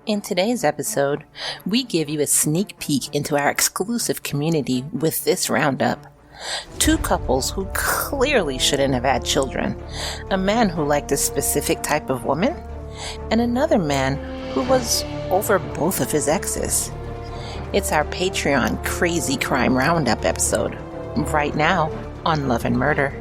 In today's episode, we give you a sneak peek into our exclusive community with this roundup. Two couples who clearly shouldn't have had children. A man who liked a specific type of woman, and another man who was over both of his exes. It's our Patreon Crazy Crime Roundup episode, right now on Love and Murder.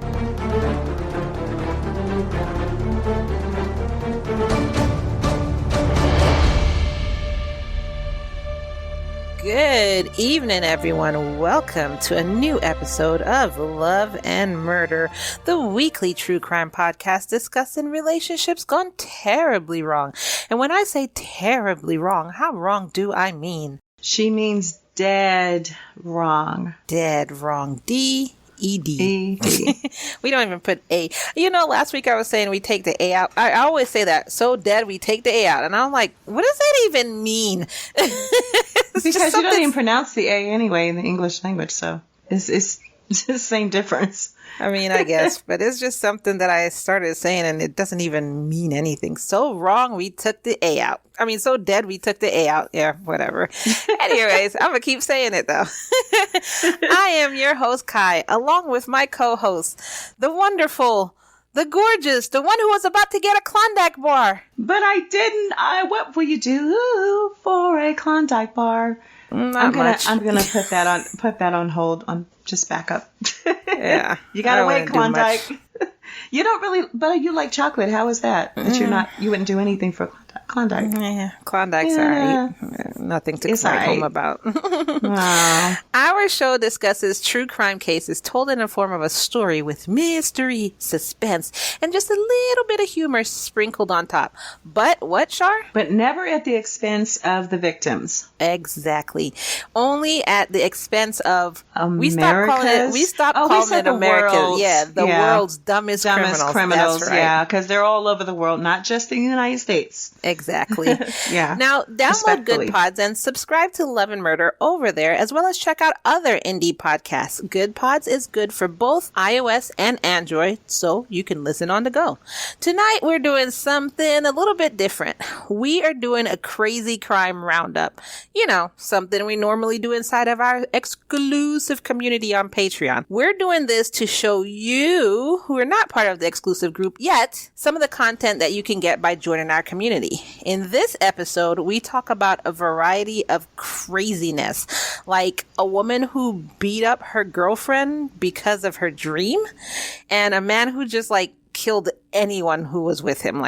Good evening, everyone. Welcome to a new episode of Love and Murder, the weekly true crime podcast discussing relationships gone terribly wrong. And when I say terribly wrong, how wrong do I mean? She means dead wrong. Dead wrong. D-E-D. E-D. We don't even put A. You know, last week I was saying we take the A out. I always say that. So dead, we take the A out. And I'm like, what does that even mean? Because you don't even pronounce the A anyway in the English language, so it's the same difference. I mean, I guess, but it's just something that I started saying and it doesn't even mean anything. So wrong, we took the A out. I mean, so dead, we took the A out. Yeah, whatever. Anyways, I'm going to keep saying it though. I am your host, Ky, along with my co-host, the wonderful, the gorgeous, the one who was about to get a Klondike bar. But I didn't. What will you do for a Klondike bar? I'm gonna put that on hold. Just back up. Yeah, you gotta wait, Klondike. You don't really, but you like chocolate. How is that? That you wouldn't do anything for Klondike. Yeah, Klondike's alright. Nothing to write home about. Wow. Our show discusses true crime cases told in the form of a story with mystery, suspense, and just a little bit of humor sprinkled on top. But what, Char? But never at the expense of the victims. Exactly. Only at the expense of We stopped calling it America. Yeah, the world's dumbest criminals. That's right. Yeah, because they're all over the world, not just the United States. Exactly. Yeah. Now, download Good Pods and subscribe to Love and Murder over there, as well as check out other indie podcasts. Good Pods is good for both iOS and Android, so you can listen on the go. Tonight, we're doing something a little bit different. We are doing a crazy crime roundup. You know, something we normally do inside of our exclusive community on Patreon. We're doing this to show you, who are not part of the exclusive group yet, some of the content that you can get by joining our community. In this episode, we talk about a variety of craziness, like a woman who beat up her girlfriend because of her dream, and a man who just killed anyone who was with him.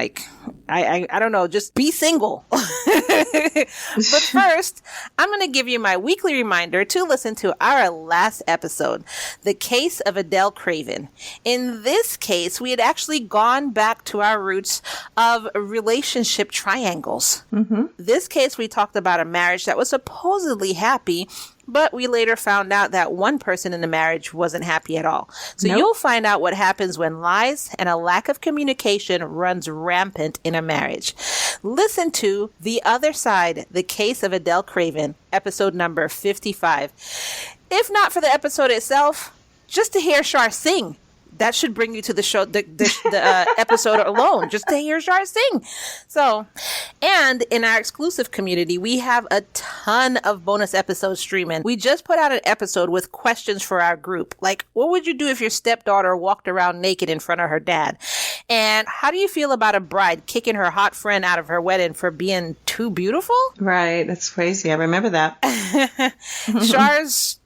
I don't know, just be single. But first, I'm going to give you my weekly reminder to listen to our last episode, The Case of Adele Craven. In this case, we had actually gone back to our roots of relationship triangles. Mm-hmm. This case, we talked about a marriage that was supposedly happy, but we later found out that one person in the marriage wasn't happy at all. So You'll find out what happens when lies and a lack of communication runs rampant in a marriage. Listen to The Other Side, The Case of Adele Craven, episode number 55. If not for the episode itself, just to hear Char sing. That should bring you to the show, the episode alone, just to hear Char sing. So, and in our exclusive community, we have a ton of bonus episodes streaming. We just put out an episode with questions for our group. Like, what would you do if your stepdaughter walked around naked in front of her dad? And how do you feel about a bride kicking her hot friend out of her wedding for being too beautiful? Right. That's crazy. I remember that. Char's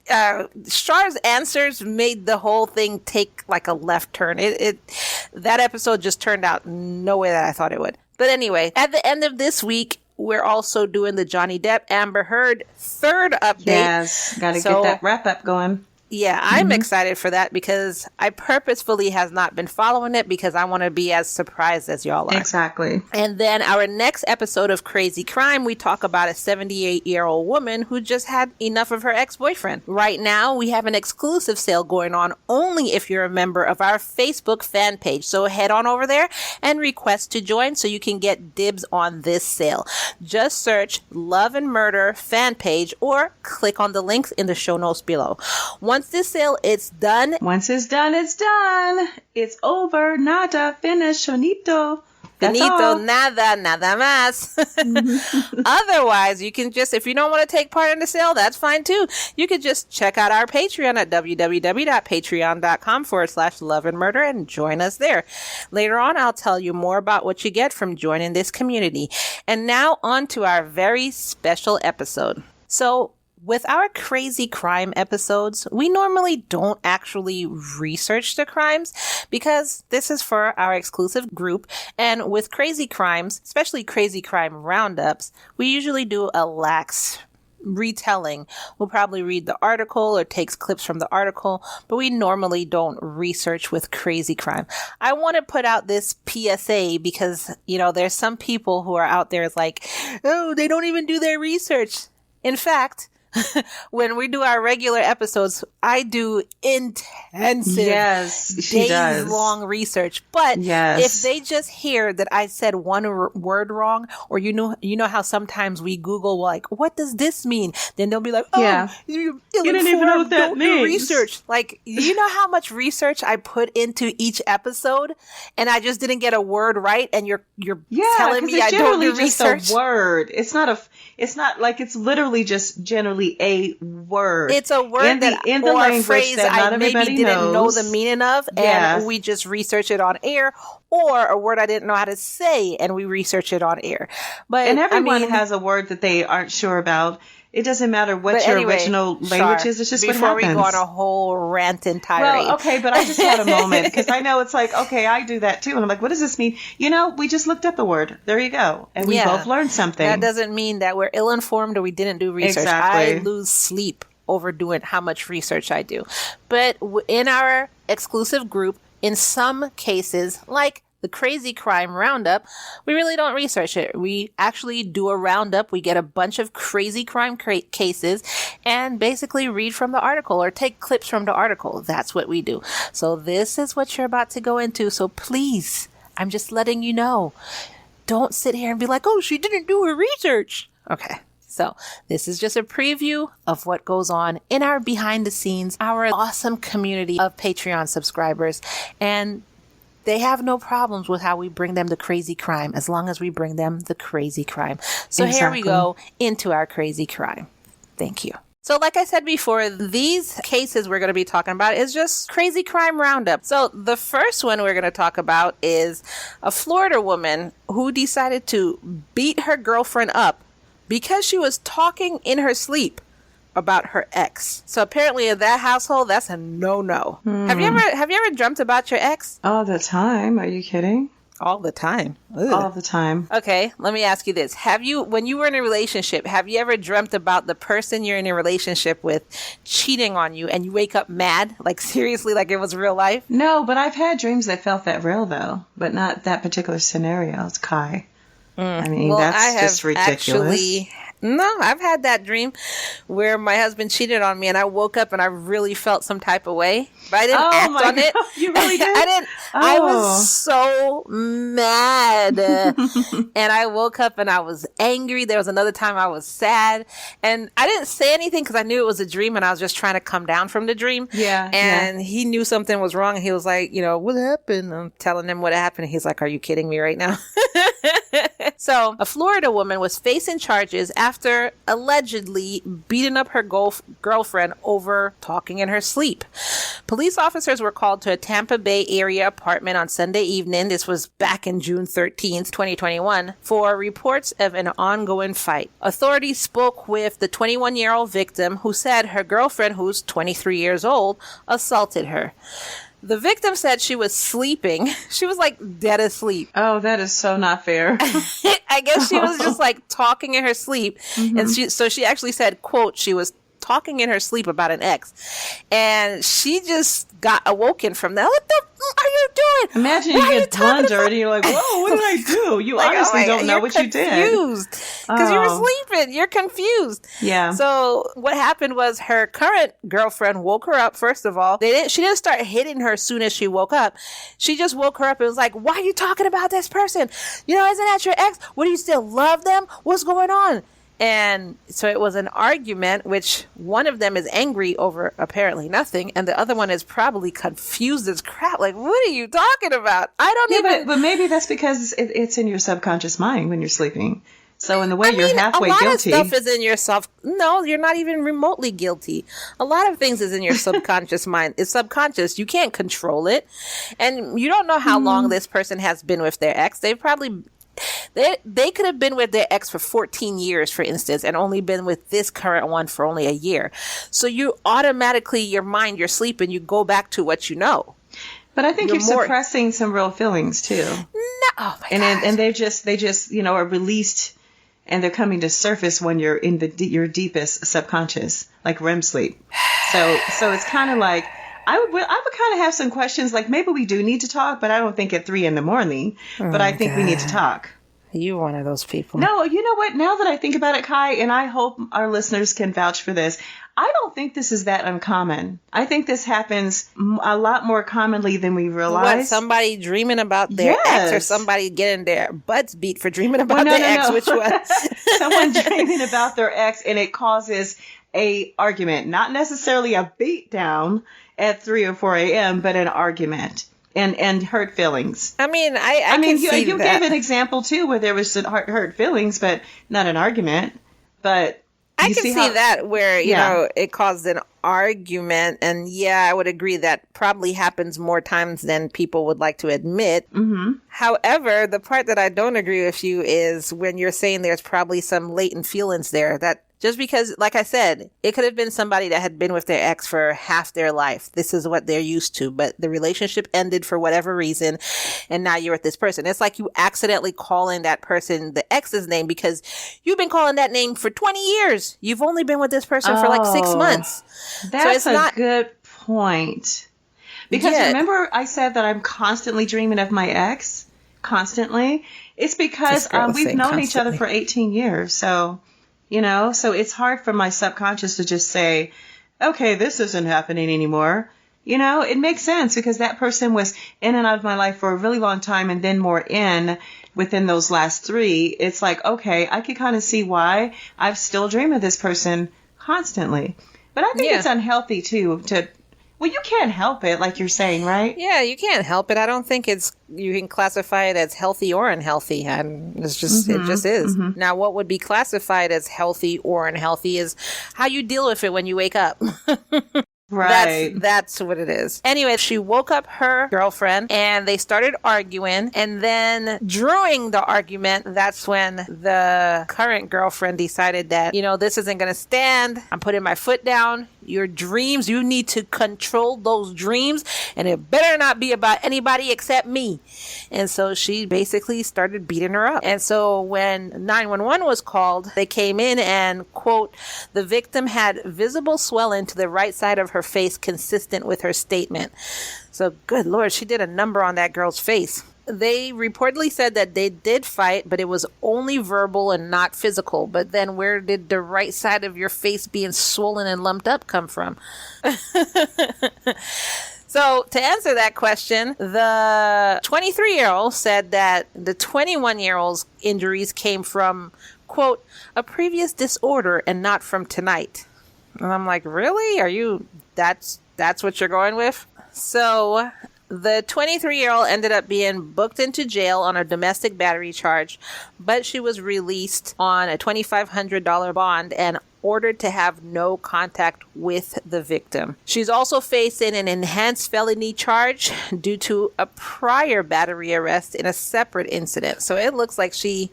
answers made the whole thing take a left turn. That episode just turned out no way that I thought it would. But anyway, at the end of this week, we're also doing the Johnny Depp Amber Heard third update. Yes, got to get that wrap up going. Yeah, I'm excited for that because I purposefully has not been following it because I want to be as surprised as y'all are. Exactly. And then our next episode of Crazy Crime, we talk about a 78-year-old woman who just had enough of her ex-boyfriend. Right now, we have an exclusive sale going on only if you're a member of our Facebook fan page. So head on over there and request to join so you can get dibs on this sale. Just search Love and Murder fan page or click on the links in the show notes below. Once this sale is done. Once it's done, it's done. It's over. Nada. Finish. Finito. Finito, nada más. Otherwise, you can just, if you don't want to take part in the sale, that's fine too. You could just check out our Patreon at www.patreon.com/loveandmurder and join us there. Later on, I'll tell you more about what you get from joining this community. And now on to our very special episode. So, with our crazy crime episodes, we normally don't actually research the crimes because this is for our exclusive group. And with crazy crimes, especially crazy crime roundups, we usually do a lax retelling. We'll probably read the article or takes clips from the article, but we normally don't research with crazy crime. I want to put out this PSA because, you know, there's some people who are out there like, oh, they don't even do their research. In fact, when we do our regular episodes, I do intensive, days-long research. But if they just hear that I said one word wrong, or you know how sometimes we Google like, what does this mean? Then they'll be like, oh, you didn't even know what that means. Do research. Like, you know how much research I put into each episode, and I just didn't get a word right, and you're telling me I don't do research. It's a word. It's not like it's literally just generally a word. It's a word in the language a phrase that I maybe didn't know the meaning of, and we just research it on air, or a word I didn't know how to say, and we research it on air. And everyone has a word that they aren't sure about. It doesn't matter what your original language is. It's just what happens. Before we go on a whole rant and tirade. Well, okay, but I just had a moment because I know it's like, okay, I do that too. And I'm like, what does this mean? You know, we just looked up a word. There you go. And we both learned something. That doesn't mean that we're ill-informed or we didn't do research. Exactly. I lose sleep over doing how much research I do. But in our exclusive group, in some cases, like the crazy crime roundup, we really don't research it. We actually do a roundup. We get a bunch of crazy crime cases and basically read from the article or take clips from the article. That's what we do. So this is what you're about to go into. So please, I'm just letting you know. Don't sit here and be like, oh, she didn't do her research. Okay. So this is just a preview of what goes on in our behind the scenes, our awesome community of Patreon subscribers. And they have no problems with how we bring them the crazy crime as long as we bring them the crazy crime. So Here we go into our crazy crime. Thank you. So like I said before, these cases we're going to be talking about is just crazy crime roundup. So the first one we're going to talk about is a Florida woman who decided to beat her girlfriend up because she was talking in her sleep about her ex. So apparently in that household, that's a no-no. Have you ever dreamt about your ex? All the time. Are you kidding? All the time. Ugh. All the time. Okay, let me ask you this. When you were in a relationship, have you ever dreamt about the person you're in a relationship with cheating on you and you wake up mad? Like seriously, like it was real life? No, but I've had dreams that felt that real though, but not that particular scenario. It's Ky. I mean, that's just ridiculous. No, I've had that dream where my husband cheated on me and I woke up and I really felt some type of way, but I didn't act on it. You really did? I didn't. I was so mad. And I woke up and I was angry. There was another time I was sad and I didn't say anything because I knew it was a dream and I was just trying to come down from the dream. Yeah. And he knew something was wrong and he was like, what happened? I'm telling him what happened. And he's like, are you kidding me right now? So a Florida woman was facing charges after allegedly beating up her girlfriend over talking in her sleep. Police officers were called to a Tampa Bay area apartment on Sunday evening. This was back in June 13th, 2021, for reports of an ongoing fight. Authorities spoke with the 21-year-old victim who said her girlfriend, who's 23 years old, assaulted her. The victim said she was sleeping. She was like dead asleep. Oh, that is so not fair. I guess she was just like talking in her sleep. Mm-hmm. And she actually said, quote, she was talking in her sleep about an ex. And she just got awoken from that. What the are you doing? Imagine you get done dirty. You're like, whoa, what did I do? You like, honestly don't know what you did. Confused. Because you were sleeping. You're confused. Yeah. So what happened was her current girlfriend woke her up, first of all. She didn't start hitting her as soon as she woke up. She just woke her up and was like, why are you talking about this person? Isn't that your ex? What, do you still love them? What's going on? And so it was an argument, which one of them is angry over apparently nothing, and the other one is probably confused as crap. Like, what are you talking about? I don't even. But maybe that's because it's in your subconscious mind when you're sleeping. So in the way you're halfway guilty. A lot of stuff is in your No, you're not even remotely guilty. A lot of things is in your subconscious mind. It's subconscious. You can't control it. And you don't know how long this person has been with their ex. They've probably... They could have been with their ex for 14 years, for instance, and only been with this current one for only a year. So you automatically, your mind, you're sleeping, you go back to what you know. But I think you're suppressing some real feelings too. No, oh my God. And they just are released, and they're coming to surface when you're in your deepest subconscious, like REM sleep. So it's kind of like. I would kind of have some questions, like maybe we do need to talk, but I don't think at 3 a.m. But I think we need to talk. You're one of those people. No, you know what? Now that I think about it, Ky, and I hope our listeners can vouch for this, I don't think this is that uncommon. I think this happens a lot more commonly than we realize. What, somebody dreaming about their ex, or somebody getting their butts beat for dreaming about their ex? Which one? Someone dreaming about their ex, and it causes a argument, not necessarily a beat down at 3 or 4 a.m., but an argument and hurt feelings. I mean, I mean, you gave an example too where there was some hurt feelings, but not an argument. But I can see that where, you know, it caused an argument. And yeah, I would agree that probably happens more times than people would like to admit. Mm-hmm. However, the part that I don't agree with you is when you're saying there's probably some latent feelings there that just because, like I said, it could have been somebody that had been with their ex for half their life. This is what they're used to, but the relationship ended for whatever reason, and now you're with this person. It's like you accidentally calling that person the ex's name because you've been calling that name for 20 years. You've only been with this person for like 6 months. That's a good point. Because remember I said that I'm constantly dreaming of my ex? Constantly? It's because we've known each other for 18 years, so... You know, so it's hard for my subconscious to just say, okay, this isn't happening anymore. You know, it makes sense because that person was in and out of my life for a really long time and then more within those last 3. It's like, okay, I can kind of see why I've still dreamed of this person constantly. But I think it's unhealthy, too, well, you can't help it, like you're saying, right? Yeah, you can't help it. I don't think you can classify it as healthy or unhealthy. And it's just, it just is. Mm-hmm. Now, what would be classified as healthy or unhealthy is how you deal with it when you wake up. Right. That's what it is. Anyway, she woke up her girlfriend and they started arguing. And then during the argument, that's when the current girlfriend decided that, you know, this isn't going to stand. I'm putting my foot down. Your dreams, you need to control those dreams, and it better not be about anybody except me. And so she basically started beating her up. And so when 911 was called, they came in and, quote, the victim had visible swelling to the right side of her face consistent with her statement. So good Lord, she did a number on that girl's face. They reportedly said that they did fight, but it was only verbal and not physical. But then where did the right side of your face being swollen and lumped up come from? So to answer that question, the 23-year-old said that the 21-year-old's injuries came from, quote, a previous disorder and not from tonight. And I'm like, really? That's what you're going with? So the 23-year-old ended up being booked into jail on a domestic battery charge, but she was released on a $2,500 bond and ordered to have no contact with the victim. She's also facing an enhanced felony charge due to a prior battery arrest in a separate incident. So it looks like she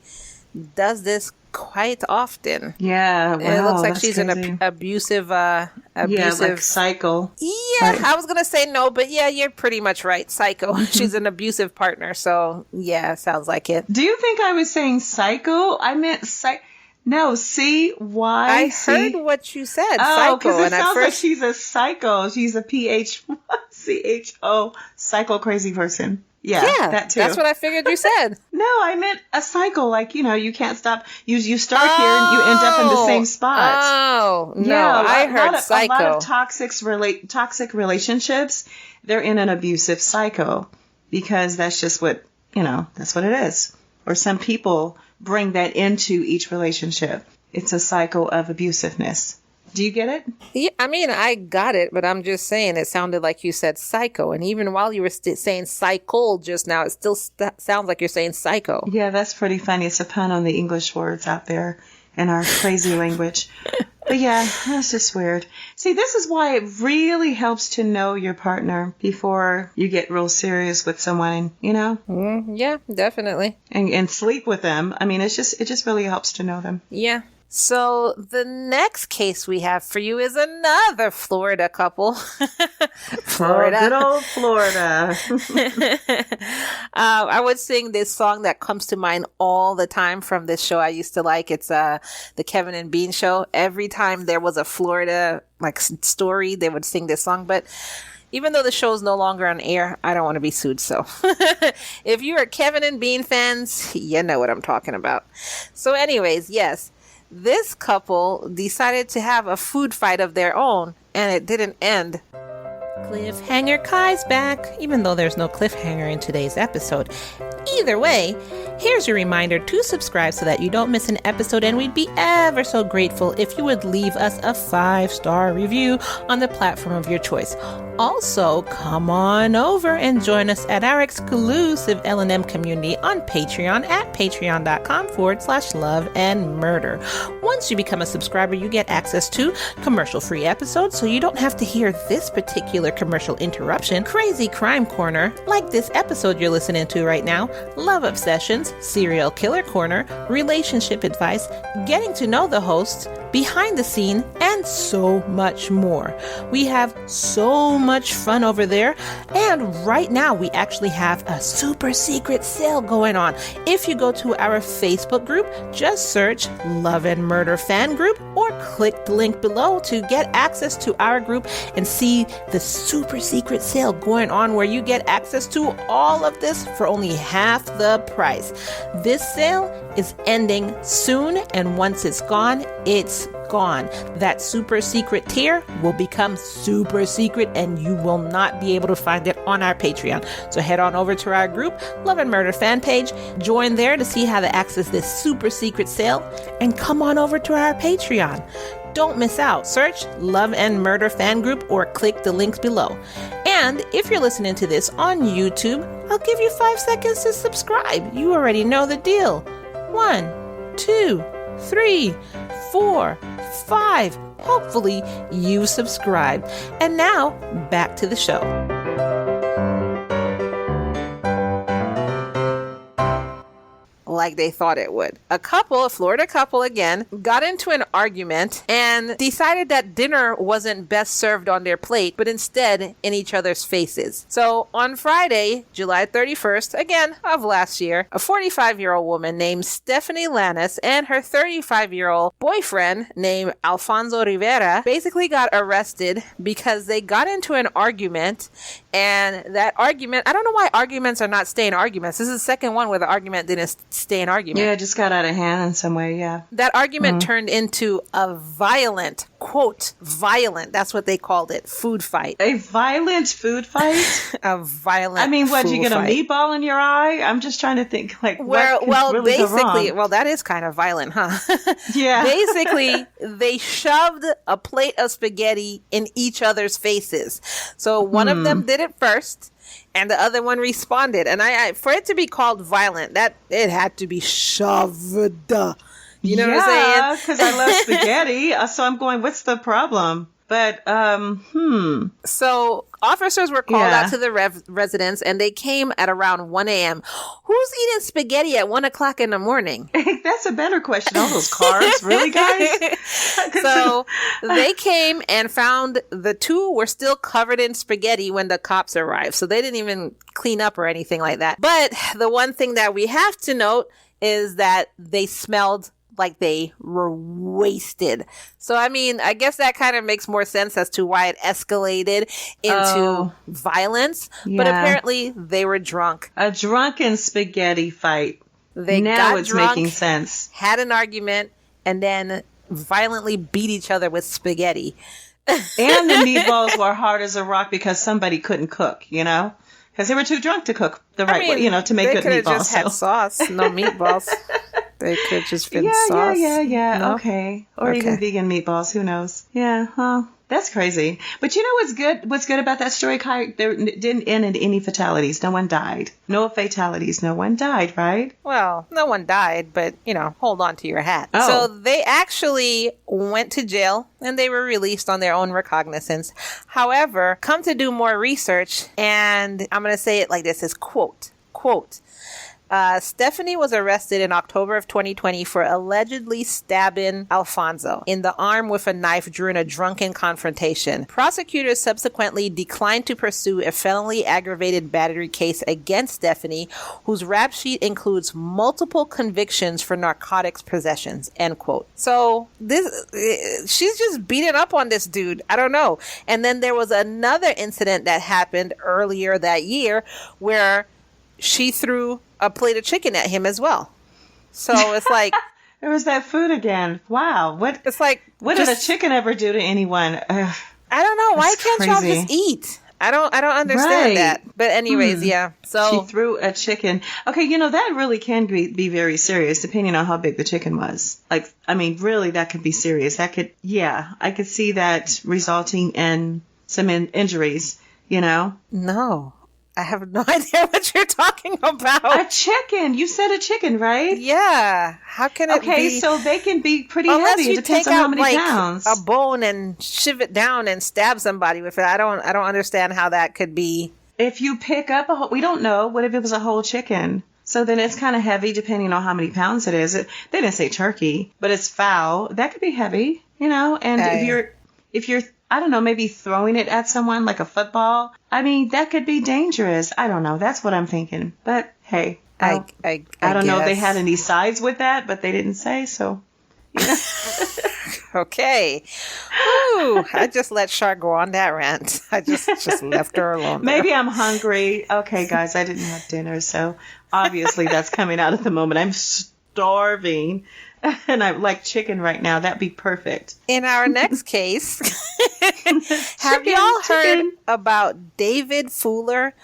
does this quite often. Yeah, wow, it looks like she's crazy. An abusive like psycho. Yeah, right. I was gonna say no, but yeah, you're pretty much right. Psycho. She's an abusive partner, so yeah, sounds like it. Do you think I was saying psycho? I meant No, see why? I heard what you said. Oh, because it sounds like she's a psycho. She's a PHCHO psycho crazy person. Yeah, that too. That's what I figured you said. No, I meant a cycle. Like, you know, you can't stop. You start here and you end up in the same spot. Oh, no, I heard psycho. A lot of toxic relationships, they're in an abusive cycle because that's just what, you know, that's what it is. Or some people bring that into each relationship. It's a cycle of abusiveness. Do you get it? Yeah, I mean, I got it, but I'm just saying it sounded like you said psycho. And even while you were saying cycle just now, it still sounds like you're saying psycho. Yeah, that's pretty funny. It's a pun on the English words out there in our crazy language. But yeah, that's just weird. See, this is why it really helps to know your partner before you get real serious with someone, you know? Yeah, definitely. And sleep with them. I mean, it just really helps to know them. Yeah. So the next case we have for you is another Florida couple. Florida. Oh, good old Florida. I would sing this song that comes to mind all the time from this show I used to like. It's the Kevin and Bean show. Every time there was a Florida story, they would sing this song. But even though the show is no longer on air, I don't want to be sued. So if you are Kevin and Bean fans, you know what I'm talking about. So anyways, yes. This couple decided to have a food fight of their own, and it didn't end. Cliffhanger Ky's back, even though there's no cliffhanger in today's episode. Either way, here's your reminder to subscribe so that you don't miss an episode, and we'd be ever so grateful if you would leave us a 5-star review on the platform of your choice. Also, come on over and join us at our exclusive L&M community on Patreon at patreon.com/love and murder. Once you become a subscriber, you get access to commercial-free episodes, so you don't have to hear this particular commercial interruption, crazy crime corner, like this episode you're listening to right now, love obsessions, serial killer corner, relationship advice, getting to know the hosts, behind the scene, and so much more. We have so much fun over there, and right now we actually have a super secret sale going on. If you go to our Facebook group, just search Love and Murder Fan Group or click the link below to get access to our group and see the super secret sale going on where you get access to all of this for only half the price. This sale is ending soon, and once it's gone, it's gone. That super secret tier will become super secret, and you will not be able to find it on our Patreon. So head on over to our group, Love and Murder fan page, join there to see how to access this super secret sale, and come on over to our Patreon. Don't miss out. Search Love and Murder Fan Group or click the links below. And if you're listening to this on YouTube, I'll give you 5 seconds to subscribe. You already know the deal. 1, 2, 3, 4, 5. Hopefully you subscribed. And now back to the show. Like they thought it would. A Florida couple again, got into an argument and decided that dinner wasn't best served on their plate, but instead in each other's faces. So on Friday, July 31st, again of last year, a 45-year-old woman named Stephanie Lannis and her 35-year-old boyfriend named Alfonso Rivera basically got arrested because they got into an argument. And that argument, I don't know why arguments are not staying arguments. This is the second one where the argument didn't stay an argument. Yeah, it just got out of hand in some way, yeah. That argument turned into a violent, quote, violent, that's what they called it, food fight. A violent food fight? A violent I mean, what, did you get a meatball in your eye? I'm just trying to think, like, what could really go wrong? Well, that is kind of violent, huh? Yeah. Basically, they shoved a plate of spaghetti in each other's faces. So one of them did it first, and the other one responded. And I for it to be called violent, that it had to be shoved. You know what I'm saying? Yeah, because I love spaghetti. So I'm going, what's the problem? But, So officers were called out to the residence, and they came at around 1 a.m. Who's eating spaghetti at 1 o'clock in the morning? That's a better question. All those carbs, really, guys? So they came and found the two were still covered in spaghetti when the cops arrived. So they didn't even clean up or anything like that. But the one thing that we have to note is that they smelled like they were wasted. So, I mean, I guess that kind of makes more sense as to why it escalated into violence. Yeah. But apparently they were drunk. A drunken spaghetti fight. Now it's drunk, making sense. Had an argument, and then violently beat each other with spaghetti. And the meatballs were hard as a rock because somebody couldn't cook, you know? Because they were too drunk to cook the right way, you know, to make good meatballs. They could have just had sauce, no meatballs. They could just been yeah, sauce. Yeah. No? Okay. Or even vegan meatballs. Who knows? Yeah. Well, that's crazy. But you know what's good? What's good about that story, Ky? There didn't end in any fatalities. No one died. No fatalities. No one died, right? Well, no one died, but, hold on to your hat. Oh. So they actually went to jail and they were released on their own recognizance. However, come to do more research, and I'm going to say it like this, is quote, Stephanie was arrested in October of 2020 for allegedly stabbing Alfonso in the arm with a knife during a drunken confrontation. Prosecutors subsequently declined to pursue a felony aggravated battery case against Stephanie, whose rap sheet includes multiple convictions for narcotics possessions, end quote. So she's just beating up on this dude. I don't know. And then there was another incident that happened earlier that year where she threw a plate of chicken at him as well. So it's like... There was that food again. Wow. What did a chicken ever do to anyone? Ugh, I don't know. Why can't y'all just eat? I don't understand that. But anyways, yeah. So she threw a chicken. Okay, that really can be very serious depending on how big the chicken was. Really that could be serious. I could see that resulting in some injuries, No. I have no idea what you're talking about. A chicken. You said a chicken, right? Yeah. How can it be? Okay, so they can be pretty heavy. It depends on how many pounds. A bone and shiv it down and stab somebody with it. I don't understand how that could be. If you pick up we don't know. What if it was a whole chicken? So then it's kind of heavy depending on how many pounds it is. They didn't say turkey, but it's fowl. That could be heavy, And if you're I don't know, maybe throwing it at someone like a football. That could be dangerous. I don't know. That's what I'm thinking. But hey, I don't know if they had any sides with that, but they didn't say so. Okay. Ooh, I just let Char go on that rant. I just left her alone. Maybe I'm hungry. Okay, guys, I didn't have dinner, so obviously that's coming out at the moment. I'm starving. And I like chicken right now. That'd be perfect. In our next case, have y'all heard about David Fuller,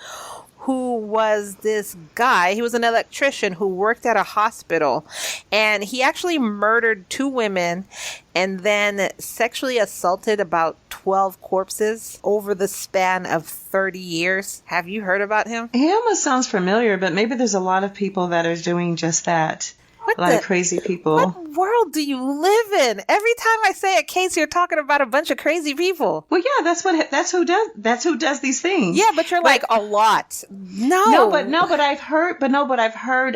who was this guy? He was an electrician who worked at a hospital, and he actually murdered 2 women and then sexually assaulted about 12 corpses over the span of 30 years. Have you heard about him? He almost sounds familiar, but maybe there's a lot of people that are doing just that. A lot of crazy people. What world do you live in? Every time I say a case, you're talking about a bunch of crazy people. Well, yeah, that's who does these things. Yeah, but you're like a lot. No, but I've heard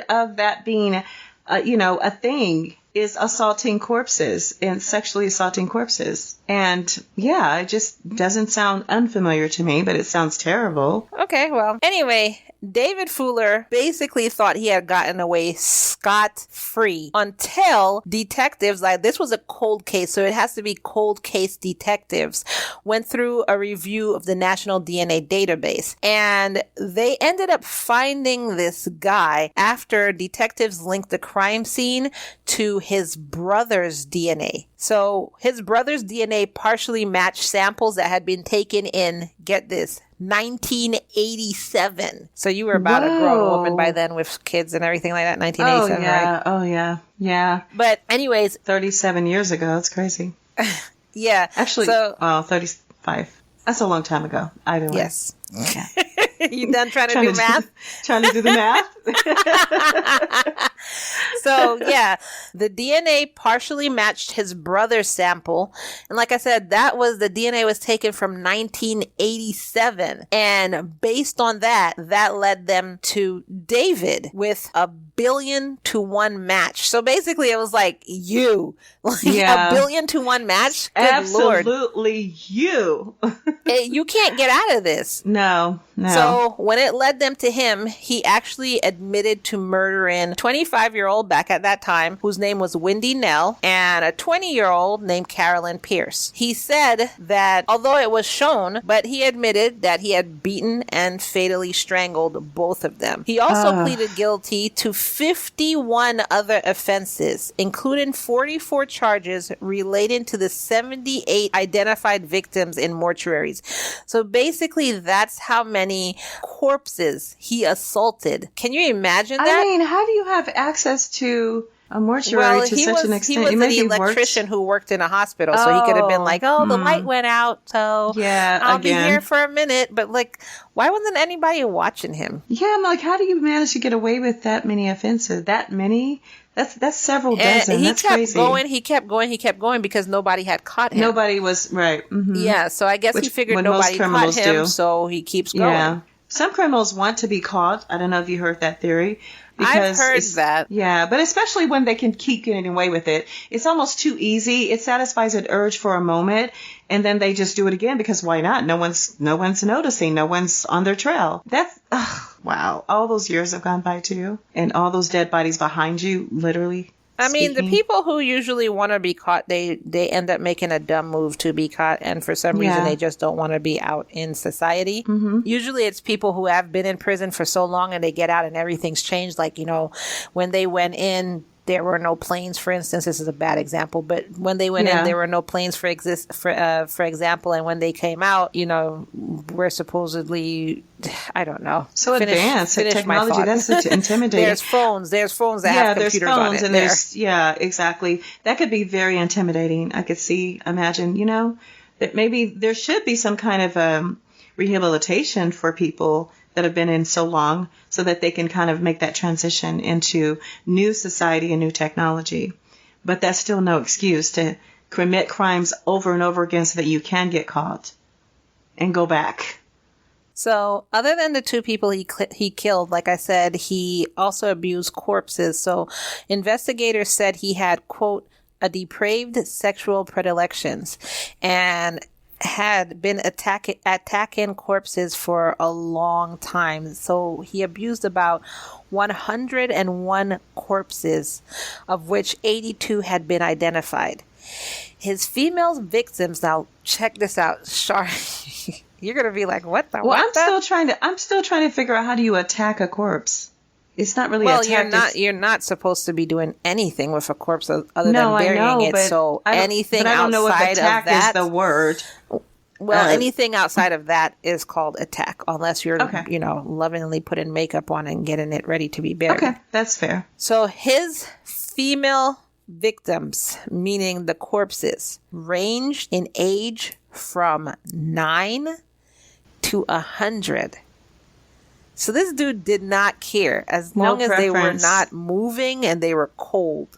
of that being, a thing is assaulting corpses and sexually assaulting corpses. And yeah, it just doesn't sound unfamiliar to me, but it sounds terrible. Okay, well, anyway, David Fuller basically thought he had gotten away scot-free until detectives, this was a cold case, so it has to be cold case detectives, went through a review of the National DNA Database. And they ended up finding this guy after detectives linked the crime scene to his brother's DNA. So his brother's DNA partially matched samples that had been taken in, get this, 1987. So you were about a grown woman by then with kids and everything like that, 1987, right? Oh, yeah. But anyways. 37 years ago. That's crazy. Yeah. Actually, 35. That's a long time ago. Either way. Yes. Okay. You done trying to do math? Trying to do the math? So, yeah, the DNA partially matched his brother's sample. And like I said, the DNA was taken from 1987. And based on that led them to David with a 1,000,000,000 to 1 match. So basically it was like you. Like a 1,000,000,000 to 1 match? Good Absolutely Lord. You. You can't get out of this. No. So when it led them to him, he actually admitted to murdering a 25-year-old back at that time, whose name was Wendy Nell, and a 20-year-old named Carolyn Pierce. He said that although it was shown, but he admitted that he had beaten and fatally strangled both of them. He also pleaded guilty to 51 other offenses, including 44 charges relating to the 78 identified victims in mortuaries. So basically, that's how many corpses he assaulted. Can you imagine that? I mean, how do you have access to A mortuary to such an extent. He was an electrician who worked in a hospital, so he could have been like, "Oh, the light went out, so I'll be here for a minute." But like, why wasn't anybody watching him? Yeah, I'm like, how do you manage to get away with that many offenses? That many? That's several dozen. That's crazy. He kept going because nobody had caught him. Nobody was right. Mm-hmm. Yeah, so I guess he figured nobody caught him, so he keeps going. Yeah. Some criminals want to be caught. I don't know if you heard that theory. I've heard that. Yeah, but especially when they can keep getting away with it. It's almost too easy. It satisfies an urge for a moment, and then they just do it again because why not? No one's noticing. No one's on their trail. That's, wow. All those years have gone by too, and all those dead bodies behind you, literally. I mean, the people who usually want to be caught, they end up making a dumb move to be caught, and for some reason they just don't want to be out in society. Mm-hmm. Usually it's people who have been in prison for so long and they get out and everything's changed. Like, when they went in, there were no planes, for instance. This is a bad example, but when they went in, there were no planes for example, and when they came out, we're supposedly, I don't know. So advanced technology, that's intimidating. There's phones that have computers on it. Exactly. That could be very intimidating. I could imagine, that maybe there should be some kind of rehabilitation for people that have been in so long so that they can kind of make that transition into new society and new technology. But that's still no excuse to commit crimes over and over again so that you can get caught and go back. So other than the two people he killed, like I said, he also abused corpses. So investigators said he had, quote, a depraved sexual predilections and had been attacking corpses for a long time. So he abused about 101 corpses, of which 82 had been identified. His female victims, now check this out, Char, you're going to be like, what the? Well, I'm still trying to figure out how do you attack a corpse? It's not really you're not supposed to be doing anything with a corpse other than burying it. So anything outside of that, I don't know if attack is the word. Well, anything outside of that is called attack, unless you're, lovingly putting makeup on and getting it ready to be buried. Okay, that's fair. So his female victims, meaning the corpses, ranged in age from 9 to 100. So this dude did not care as long as they were not moving and they were cold.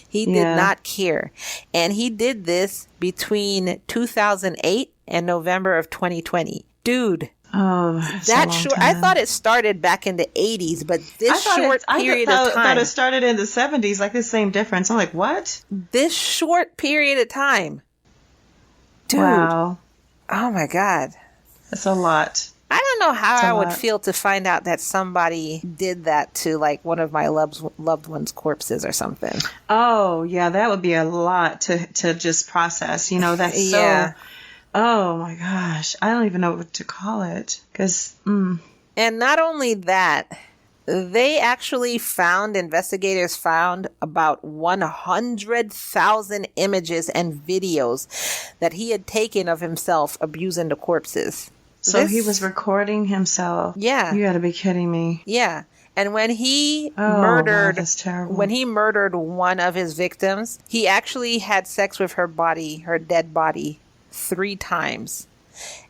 He did not care. And he did this between 2008 and November of 2020. Dude. Oh, that short. I thought it started back in the 80s, but this short period of time. I thought it started in the 70s, like the same difference. I'm like, what? This short period of time. Dude. Wow. Oh my God. That's a lot. I don't know how I would feel to find out that somebody did that to like one of my loved ones' corpses or something. Oh, yeah, that would be a lot to just process. That's so... Oh, my gosh. I don't even know what to call it. And not only that, investigators found about 100,000 images and videos that he had taken of himself abusing the corpses. So he was recording himself. Yeah. You got to be kidding me. Yeah. And when he murdered one of his victims, he actually had sex with her dead body, 3 times.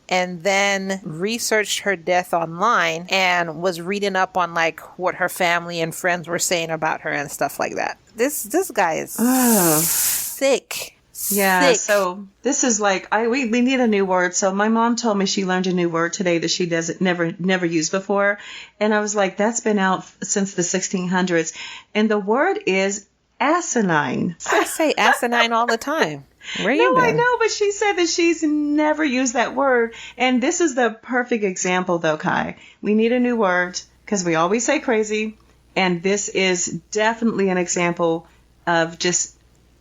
And then researched her death online and was reading up on like what her family and friends were saying about her and stuff like that. This guy is sick. Yeah, sick. So this is like we need a new word. So my mom told me she learned a new word today that she never used before, and I was like, that's been out since the 1600s, and the word is asinine. I say asinine all the time. Where you been? I know, but she said that she's never used that word, and this is the perfect example, though, Ky. We need a new word because we always say crazy, and this is definitely an example of just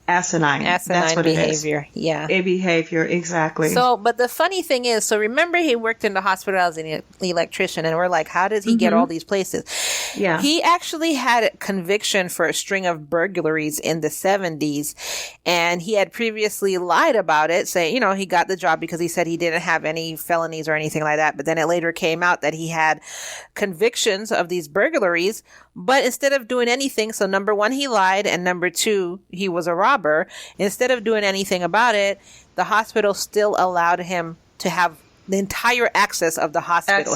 asinine. That's what behavior. It is. Yeah. A behavior, exactly. So, but the funny thing is, remember he worked in the hospital as an electrician, and we're like, how does he get all these places? Yeah. He actually had a conviction for a string of burglaries in the 70s, and he had previously lied about it, saying, he got the job because he said he didn't have any felonies or anything like that, but then it later came out that he had convictions of these burglaries, But instead of doing anything, so number one, he lied, and number two, he was a robber. Instead of doing anything about it, the hospital still allowed him to have the entire access of the hospital.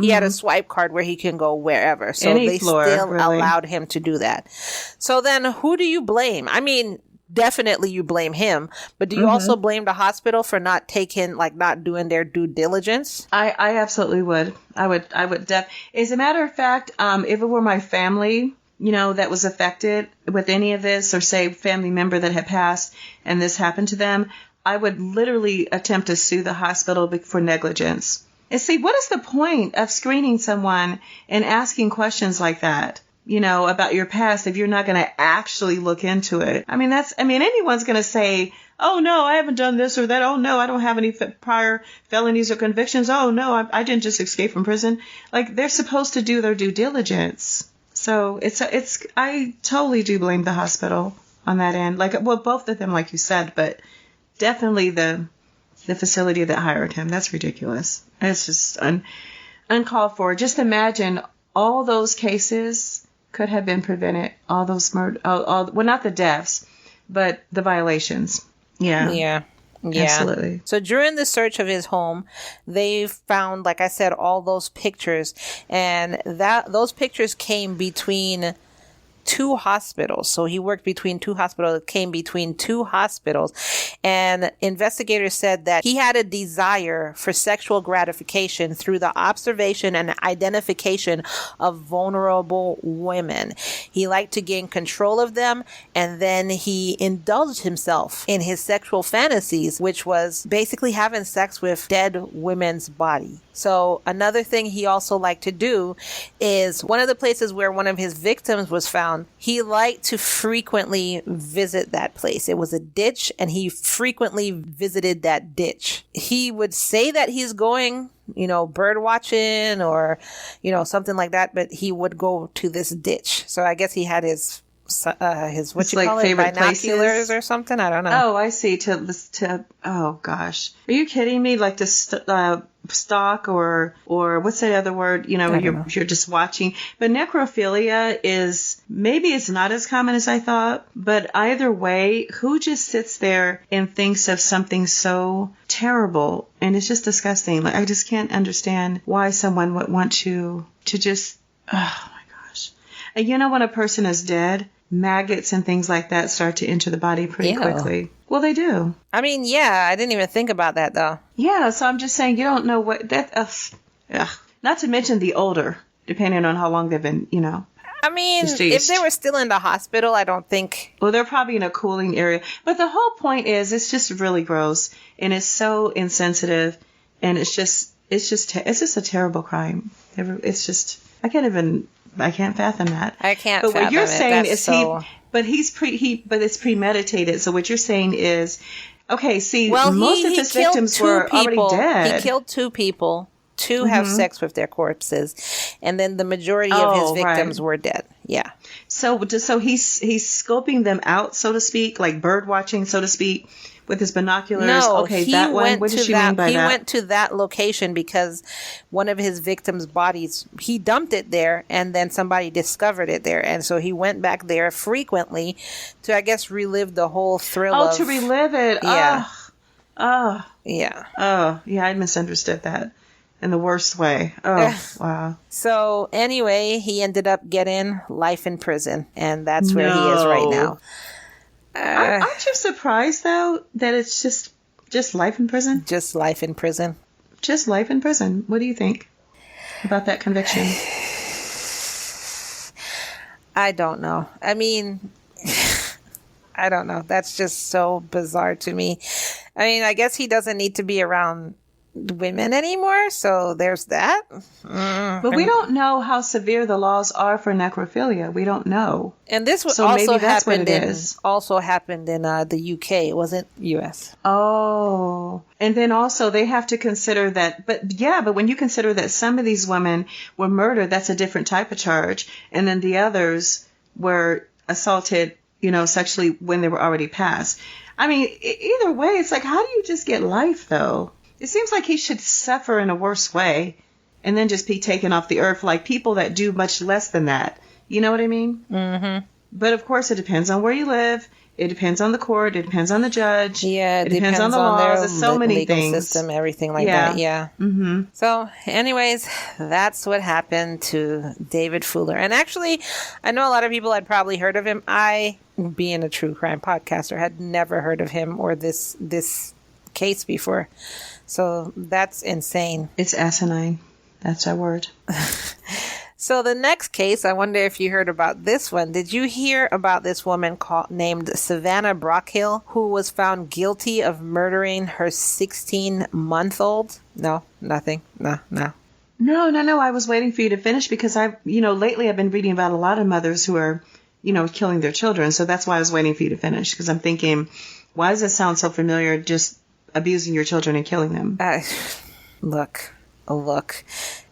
He had a swipe card where he can go wherever. So they still allowed him to do that. So then who do you blame? I mean, definitely you blame him, but do you also blame the hospital for not doing their due diligence? I absolutely would. I would. As a matter of fact, if it were my family, that was affected with any of this, or say family member that had passed and this happened to them, I would literally attempt to sue the hospital for negligence. And see, what is the point of screening someone and asking questions like that, about your past if you're not going to actually look into it? I mean, anyone's going to say, oh, no, I haven't done this or that. Oh, no, I don't have any prior felonies or convictions. Oh, no, I didn't just escape from prison. Like, they're supposed to do their due diligence. So I totally do blame the hospital on that end. Both of them, like you said, but definitely the facility that hired him. That's ridiculous. It's just uncalled for. Just imagine all those cases could have been prevented. All those murder, well, not the deaths, but the violations. Yeah. Absolutely. So during the search of his home, they found, like I said, all those pictures, and those pictures came between two hospitals. So he worked between two hospitals, came between two hospitals. And investigators said that he had a desire for sexual gratification through the observation and identification of vulnerable women. He liked to gain control of them, and then he indulged himself in his sexual fantasies, which was basically having sex with dead women's body. So another thing he also liked to do is, one of the places where one of his victims was found, he liked to frequently visit that place. It was a ditch, and he frequently visited that ditch. He would say that he's going, bird watching or, something like that, but he would go to this ditch. So I guess he had his binoculars places or something. I don't know. Oh, I see. Oh gosh, are you kidding me? Like to stalk or what's that other word? You're just watching. But necrophilia maybe it's not as common as I thought. But either way, who just sits there and thinks of something so terrible? And it's just disgusting. Like, I just can't understand why someone would want to just. Oh my gosh. And when a person is dead, maggots and things like that start to enter the body pretty quickly. Well, they do. I mean, yeah, I didn't even think about that, though. Yeah, so I'm just saying, you don't know what that. Not to mention the odor, depending on how long they've been, I mean, deceased. If they were still in the hospital, I don't think. Well, they're probably in a cooling area. But the whole point is, it's just really gross, and it's so insensitive, and it's just a terrible crime. It's just, I can't fathom that. I can't. But what you're saying is but it's premeditated. So what you're saying is, okay. See, most of his victims were already dead. He killed two people. Two have sex with their corpses, and then the majority of his victims were dead. Yeah. So he's scoping them out, so to speak, like bird watching, so to speak, with his binoculars. No, okay, that one. What did she mean by that? He went to that location because one of his victims' bodies, he dumped it there, and then somebody discovered it there, and so he went back there frequently to, I guess, relive the whole thrill. Oh, to relive it. Yeah. Oh. Yeah. Oh, yeah. I misunderstood that. In the worst way. Oh, wow. So anyway, he ended up getting life in prison, and that's where he is right now. Aren't you surprised, though, that it's just life in prison? Just life in prison. Just life in prison. What do you think about that conviction? I don't know. I mean, I don't know. That's just so bizarre to me. I mean, I guess he doesn't need to be around women anymore, so there's that. But we don't know how severe the laws are for necrophilia. We don't know. And this also happened in the UK. It wasn't US. Oh, and then also they have to consider that. But when you consider that some of these women were murdered, that's a different type of charge, and then the others were assaulted, sexually when they were already passed. I mean, either way, it's like, how do you just get life though? It seems like he should suffer in a worse way and then just be taken off the earth, like people that do much less than that. You know what I mean? Mm-hmm. But of course, it depends on where you live. It depends on the court. It depends on the judge. Yeah, it depends on the laws. There's so many legal things. System, everything like that. Yeah. Mm-hmm. So, anyways, that's what happened to David Fuller. And actually, I know a lot of people had probably heard of him. I, being a true crime podcaster, had never heard of him or this case before. So that's insane. It's asinine. That's our word. So the next case, I wonder if you heard about this one. Did you hear about this woman named Savannah Brockhill, who was found guilty of murdering her 16-month-old? No, nothing. No. No. I was waiting for you to finish because lately I've been reading about a lot of mothers who are, killing their children. So that's why I was waiting for you to finish, because I'm thinking, why does it sound so familiar, just abusing your children and killing them? Look.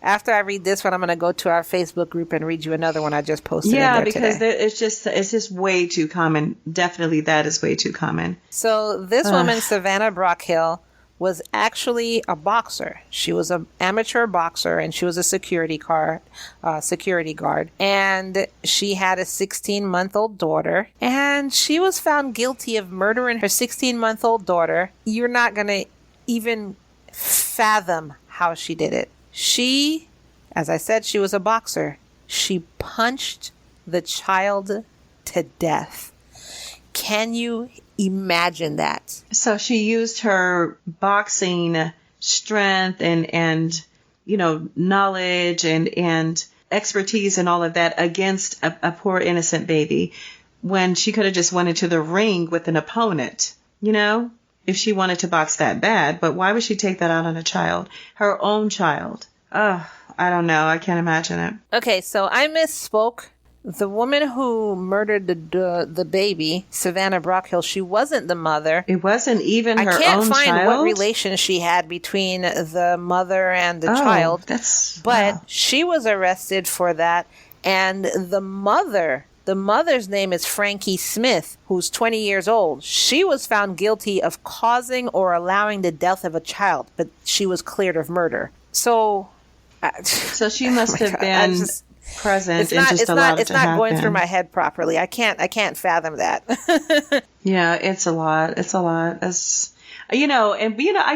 After I read this one, I'm going to go to our Facebook group and read you another one I just posted. Yeah, in there because today. It's just way too common. Definitely, that is way too common. So this woman, Savannah Brockhill, was actually a boxer. She was an amateur boxer, and she was a security guard. And she had a 16-month-old daughter, and she was found guilty of murdering her 16-month-old daughter. You're not going to even fathom how she did it. She, as I said, she was a boxer. She punched the child to death. Can you imagine that? So she used her boxing strength and knowledge and expertise and all of that against a poor innocent baby, when she could have just went into the ring with an opponent, if she wanted to box that bad. But why would she take that out on a child? Her own child. Oh, I don't know. I can't imagine it. Okay, so I misspoke. The woman who murdered the baby, Savannah Brockhill, she wasn't the mother. It wasn't even her own child? I can't find what relation she had between the mother and the child. But she was arrested for that. And the mother's name is Frankie Smith, who's 20 years old. She was found guilty of causing or allowing the death of a child, but she was cleared of murder. So she must have been present and just allowed it to happen. It's not going through my head properly. I can't fathom that. Yeah, it's a lot. I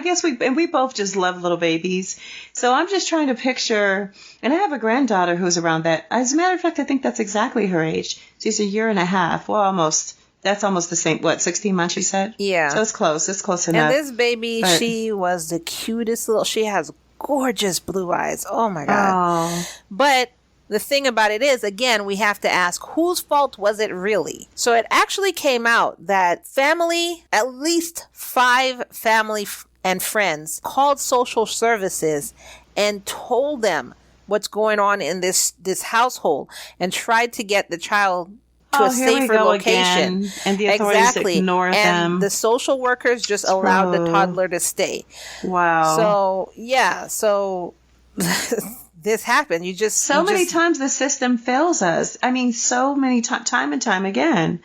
guess we both just love little babies. So I'm just trying to picture, and I have a granddaughter who's around that. As a matter of fact, I think that's exactly her age. She's a year and a half. Well, almost. That's almost the same. 16 months, you said? Yeah. So it's close. It's close enough. And this baby, she was the cutest she has gorgeous blue eyes. Oh my God. Oh. But the thing about it is, again, we have to ask, whose fault was it really? So it actually came out that at least 5 family and friends called social services and told them what's going on in this household and tried to get the child to a safer location. Again. And the authorities ignore them. And the social workers just allowed the toddler to stay. Wow. So, yeah. So this happened. Many times the system fails us. I mean, so many time and time again.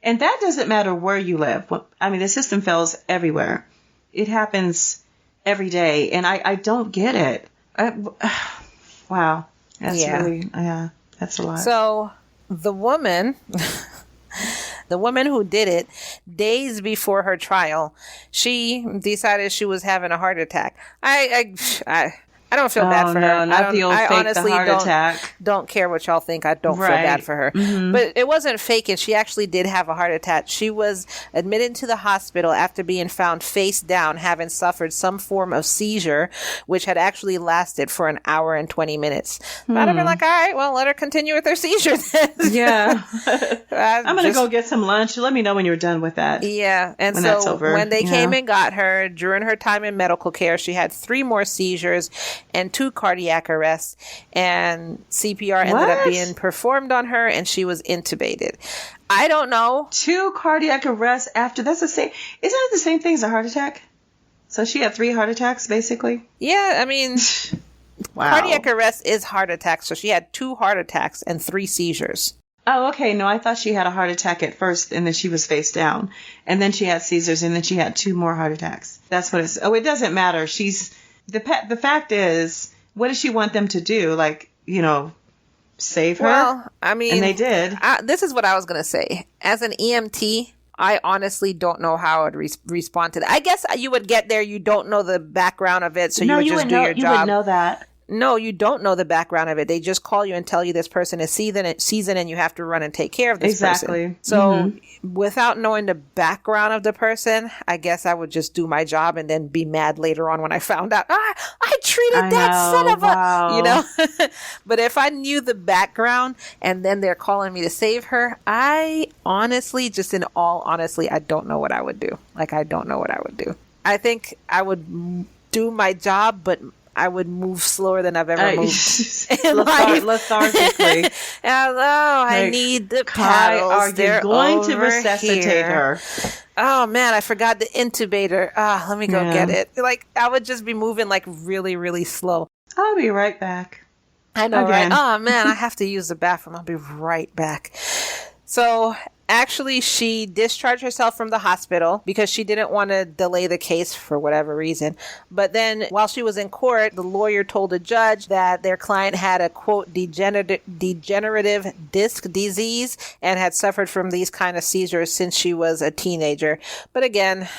And that doesn't matter where you live. I mean, the system fails everywhere. It happens every day. And I don't get it. Wow. That's that's a lot. So the woman who did it, days before her trial, she decided she was having a heart attack. I don't feel bad for her. Not the old fake, honestly the heart attack. Don't care what y'all think. I don't feel bad for her. Mm-hmm. But it wasn't faking. She actually did have a heart attack. She was admitted to the hospital after being found face down, having suffered some form of seizure, which had actually lasted for an hour and 20 minutes. I'd have been like, all right, well, let her continue with her seizure then. Yeah. I'm going to go get some lunch. Let me know when you're done with that. Yeah. And so when they came and got her, during her time in medical care, she had 3 more seizures and 2 cardiac arrests, and CPR ended up being performed on her, and she was intubated. I don't know. 2 cardiac arrests after. That's the same. Isn't it the same thing as a heart attack? So she had 3 heart attacks, basically? Yeah, I mean, cardiac arrest is heart attack. So she had 2 heart attacks and 3 seizures. Oh, okay. No, I thought she had a heart attack at first, and then she was face down. And then she had seizures, and then she had 2 more heart attacks. That's what it's... Oh, it doesn't matter. The fact is, what does she want them to do? Like, save her. Well, I mean, and they did. This is what I was going to say. As an EMT, I honestly don't know how I'd respond to that. I guess you would get there. You don't know the background of it, so you would just do your job. You would know that. No, you don't know the background of it. They just call you and tell you this person is seasoned and you have to run and take care of this person. So without knowing the background of the person, I guess I would just do my job and then be mad later on when I found out, I treated that son of a, you know. But if I knew the background and then they're calling me to save her, I honestly, just in all honesty, I don't know what I would do. Like, I don't know what I would do. I think I would do my job, but I would move slower than I've ever moved in life. Lethargically. Hello, I need the paddles. Are you going to resuscitate her? Oh man, I forgot the intubator. Let me go get it. Like, I would just be moving like really, really slow. I'll be right back. I know, right? Oh man, I have to use the bathroom. I'll be right back. So actually, she discharged herself from the hospital because she didn't want to delay the case for whatever reason. But then while she was in court, the lawyer told the judge that their client had a, quote, degenerative disc disease and had suffered from these kind of seizures since she was a teenager. But again,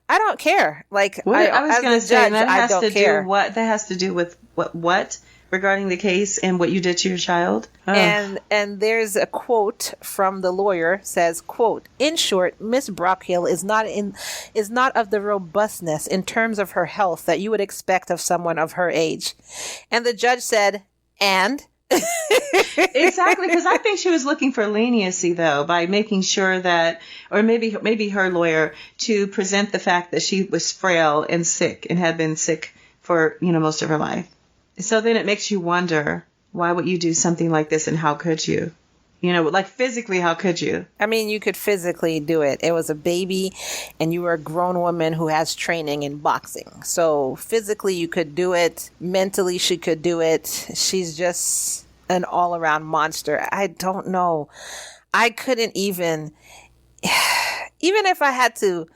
I don't care. Like, I was going to say, that I don't care. That has to do with what? Regarding the case and what you did to your child? Oh. And there's a quote from the lawyer, says, quote, "In short, Miss Brockhill is not of the robustness in terms of her health that you would expect of someone of her age." And the judge said, "And?" Exactly, because I think she was looking for leniency, though, by making sure that, or maybe her lawyer, to present the fact that she was frail and sick and had been sick for, most of her life. So then it makes you wonder, why would you do something like this and how could you? Like physically, how could you? I mean, you could physically do it. It was a baby and you were a grown woman who has training in boxing. So physically you could do it. Mentally she could do it. She's just an all-around monster. I don't know. I couldn't even if I had to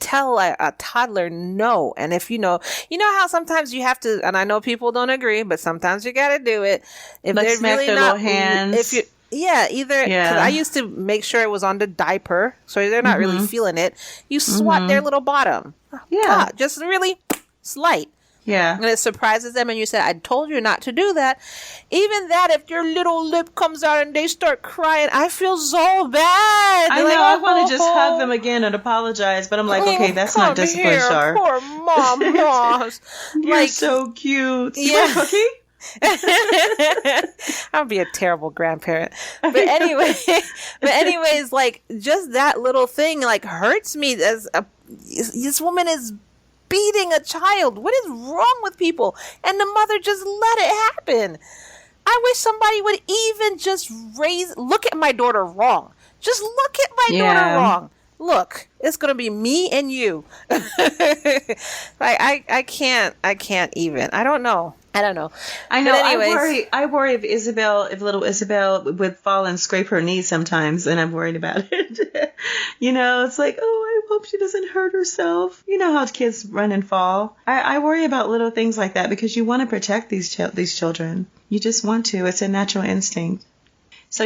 tell a toddler no. And if you know how sometimes you have to, and I know people don't agree, but sometimes you got to do it. If like they're really their not, little hands. if you, because I used to make sure it was on the diaper, so they're not really feeling it. You swat their little bottom. God, just really slight. Yeah. And it surprises them, and you said, "I told you not to do that." Even that, if your little lip comes out and they start crying, I feel so bad. I know. I want to just hug them again and apologize, but I'm like, okay, that's not discipline, Char. Poor mom, Ross. You're so cute. You want a cookie? I'll be a terrible grandparent. But anyways, like, just that little thing, like, hurts me. This woman is beating a child. What is wrong with people? And the mother just let it happen. I wish somebody would even just look at my daughter wrong. Just look at my daughter wrong. Look, it's going to be me and you. Like, I can't even. I don't know. I know. I worry if little Isabel would fall and scrape her knee sometimes, and I'm worried about it. It's like, oh, I hope she doesn't hurt herself. You know how kids run and fall. I worry about little things like that because you want to protect these children. You just want to. It's a natural instinct. So,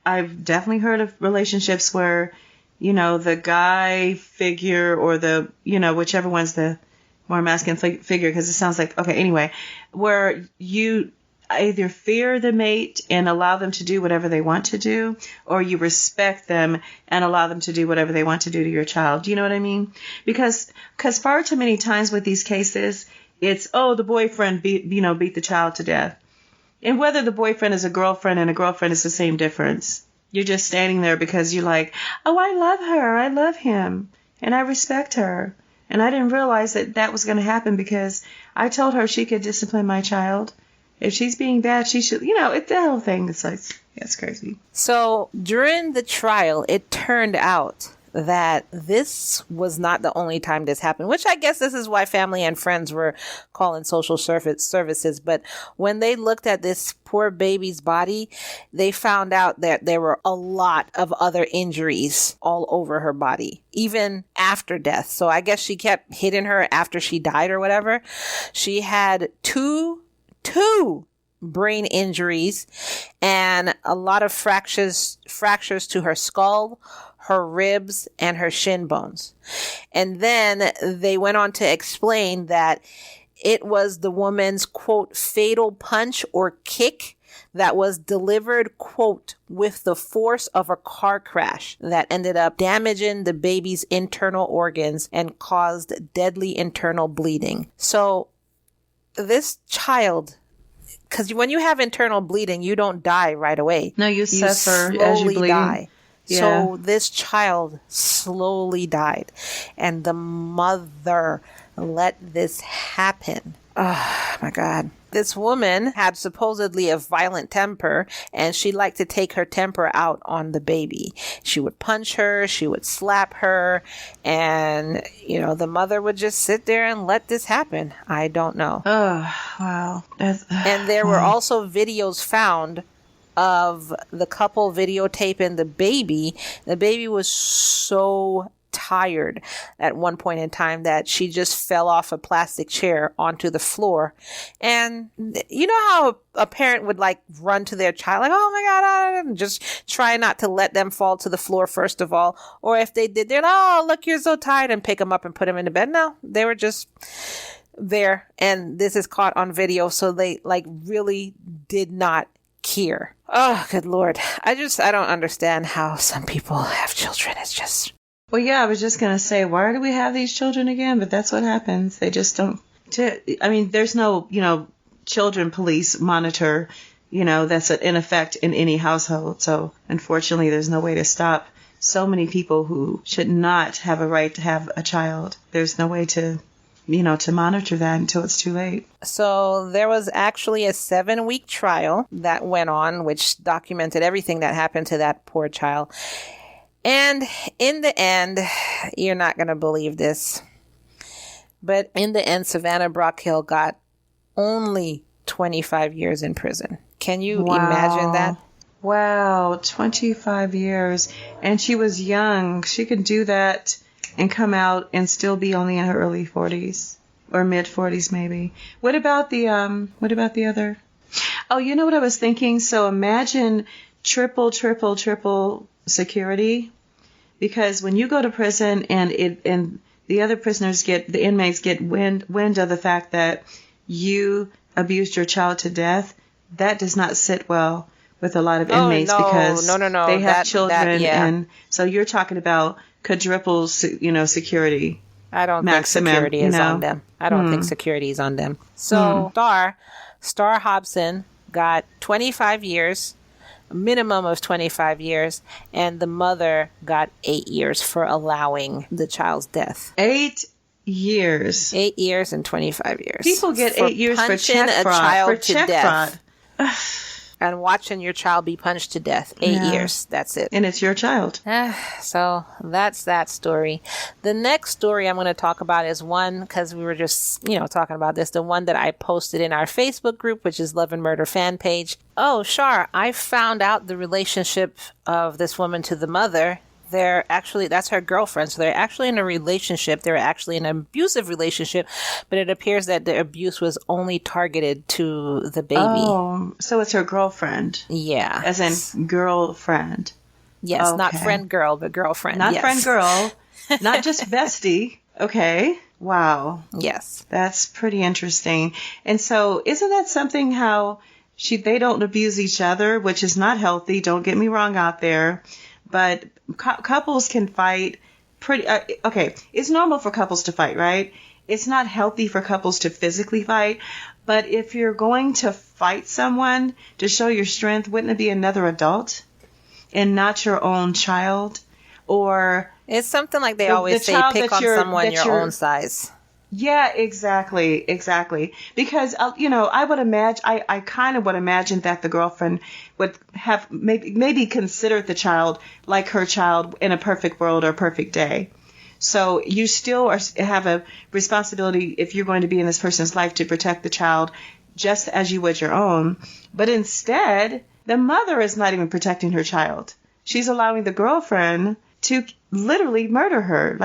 I've definitely heard of relationships where, the guy figure or the, whichever one's the more masculine figure, because it sounds like, okay, anyway, where you either fear the mate and allow them to do whatever they want to do, or you respect them and allow them to do whatever they want to do to your child. Do you know what I mean? Because far too many times with these cases, it's, the boyfriend beat the child to death. And whether the boyfriend is a girlfriend and a girlfriend is the same difference. You're just standing there because you're like, oh, I love her. I love him. And I respect her. And I didn't realize that was going to happen because I told her she could discipline my child. If she's being bad, she should, the whole thing is like, it's crazy. So during the trial, it turned out that this was not the only time this happened, which I guess this is why family and friends were calling social services. But when they looked at this poor baby's body, they found out that there were a lot of other injuries all over her body, even after death. So I guess she kept hitting her after she died or whatever. She had two brain injuries and a lot of fractures to her skull, her ribs, and her shin bones. And then they went on to explain that it was the woman's, quote, fatal punch or kick that was delivered, quote, with the force of a car crash that ended up damaging the baby's internal organs and caused deadly internal bleeding. So this child, because when you have internal bleeding, you don't die right away. No, you suffer as you bleed. Die. Yeah. So this child slowly died, and the mother let this happen. Oh my God. This woman had supposedly a violent temper, and she liked to take her temper out on the baby. She would punch her, she would slap her, and, the mother would just sit there and let this happen. I don't know. Oh, wow. And there were also videos found of the couple videotaping the baby. The baby was so tired at one point in time that she just fell off a plastic chair onto the floor. And you know how a parent would run to their child like, oh my God, just try not to let them fall to the floor first of all. Or if they did, they're like, oh, look, you're so tired, and pick them up and put them in the bed. No, they were just there. And this is caught on video. So they really did not care. Oh, good Lord. I don't understand how some people have children. It's just... Well, yeah, I was just going to say, why do we have these children again? But that's what happens. They just don't... there's no, children police monitor, that's in effect in any household. So, unfortunately, there's no way to stop so many people who should not have a right to have a child. There's no way to monitor that until it's too late. So there was actually a 7-week trial that went on, which documented everything that happened to that poor child. And in the end, you're not going to believe this, but in the end, Savannah Brockhill got only 25 years in prison. Can you imagine that? Wow, 25 years. And she was young. She could do that and come out and still be only in her early 40s or mid 40s maybe. What about the other? Oh, you know what I was thinking? So imagine triple security, because when you go to prison and the other prisoners the inmates get wind of the fact that you abused your child to death, that does not sit well with a lot of inmates because they have children, and so you're talking about quadruple, security. I don't think security is on them. I don't think security is on them. So Star Hobson got 25 years, a minimum of 25 years, and the mother got 8 years for allowing the child's death. 8 years. 8 years and 25 years. People get 8 years for check fraud. Child to death. And watching your child be punched to death. 8 years. That's it. And it's your child. So that's that story. The next story I'm going to talk about is one, because we were just, talking about this, the one that I posted in our Facebook group, which is Love and Murder fan page. Oh, Char, I found out the relationship of this woman to the mother. That's her girlfriend. So they're actually in a relationship. They're actually in an abusive relationship, but it appears that the abuse was only targeted to the baby. Oh, so it's her girlfriend. Yeah. As in girlfriend. Yes, okay. Not friend girl, but girlfriend. Not friend girl. Not just bestie. Okay. Wow. Yes. That's pretty interesting. And so isn't that something how they don't abuse each other, which is not healthy. Don't get me wrong out there. But couples can fight pretty... okay, it's normal for couples to fight, right? It's not healthy for couples to physically fight. But if you're going to fight someone to show your strength, wouldn't it be another adult and not your own child? Or... It's something like they always say, pick on someone your own size. Yeah, exactly. Because, I would imagine, I kind of would imagine that the girlfriend would have maybe considered the child like her child in a perfect world or a perfect day. So you still have a responsibility, if you're going to be in this person's life, to protect the child just as you would your own. But instead, the mother is not even protecting her child. She's allowing the girlfriend to literally murder her.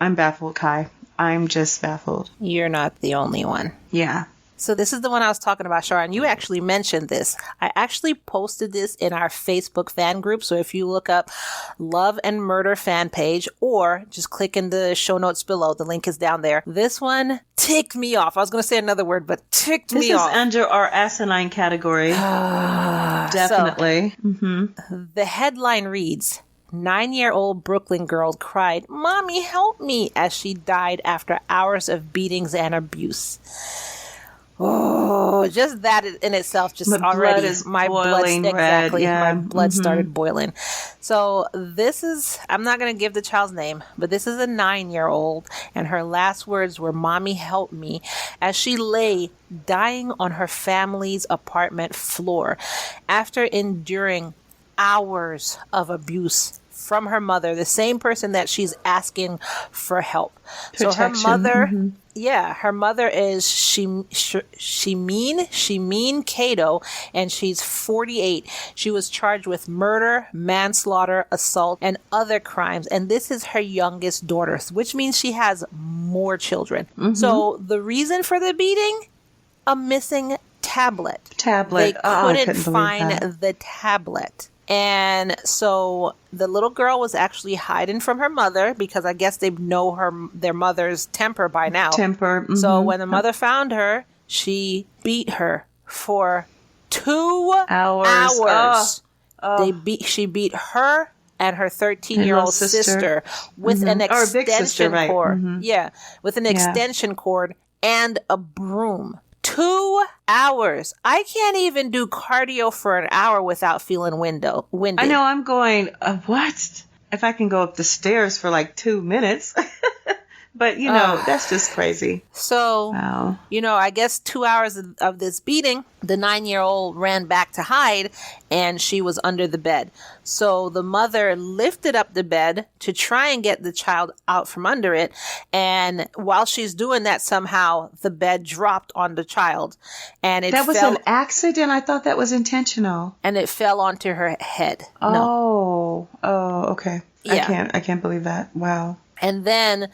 I'm baffled, Ky. I'm just baffled. You're not the only one. Yeah. So this is the one I was talking about, Char, and you actually mentioned this. I actually posted this in our Facebook fan group. So if you look up Love and Murder fan page, or just click in the show notes below, the link is down there. This one ticked me off. I was going to say another word, but ticked me off. This is under our asinine category. Definitely. So, the headline reads, 9-year-old Brooklyn girl cried, "Mommy, help me," as she died after hours of beatings and abuse. Oh, just that in itself, just already my blood, exactly, my blood started boiling. So this is, I'm not going to give the child's name, but this is a 9-year-old, and her last words were, "Mommy, help me," as she lay dying on her family's apartment floor after enduring hours of abuse from her mother, the same person that she's asking for help. Protection. So her mother, her mother is Shimeen Cato, and she's 48. She was charged with murder, manslaughter, assault, and other crimes. And this is her youngest daughter, which means she has more children. So the reason for the beating? A missing tablet. They couldn't find the tablet. And so the little girl was actually hiding from her mother because I guess they know their mother's temper by now. So when the mother found her, she beat her for 2 hours. She beat her and her 13-year-old sister with an extension cord. Yeah, with an extension cord and a broom. 2 hours. I can't even do cardio for an hour without feeling winded. I know, I'm going, what? If I can go up the stairs for like 2 minutes. But, that's just crazy. So, wow. I guess 2 hours of this beating, the 9-year-old ran back to hide, and she was under the bed. So the mother lifted up the bed to try and get the child out from under it. And while she's doing that, somehow the bed dropped on the child. And that was an accident? I thought that was intentional. And it fell onto her head. Oh, okay. Yeah. I can't believe that. Wow. And then,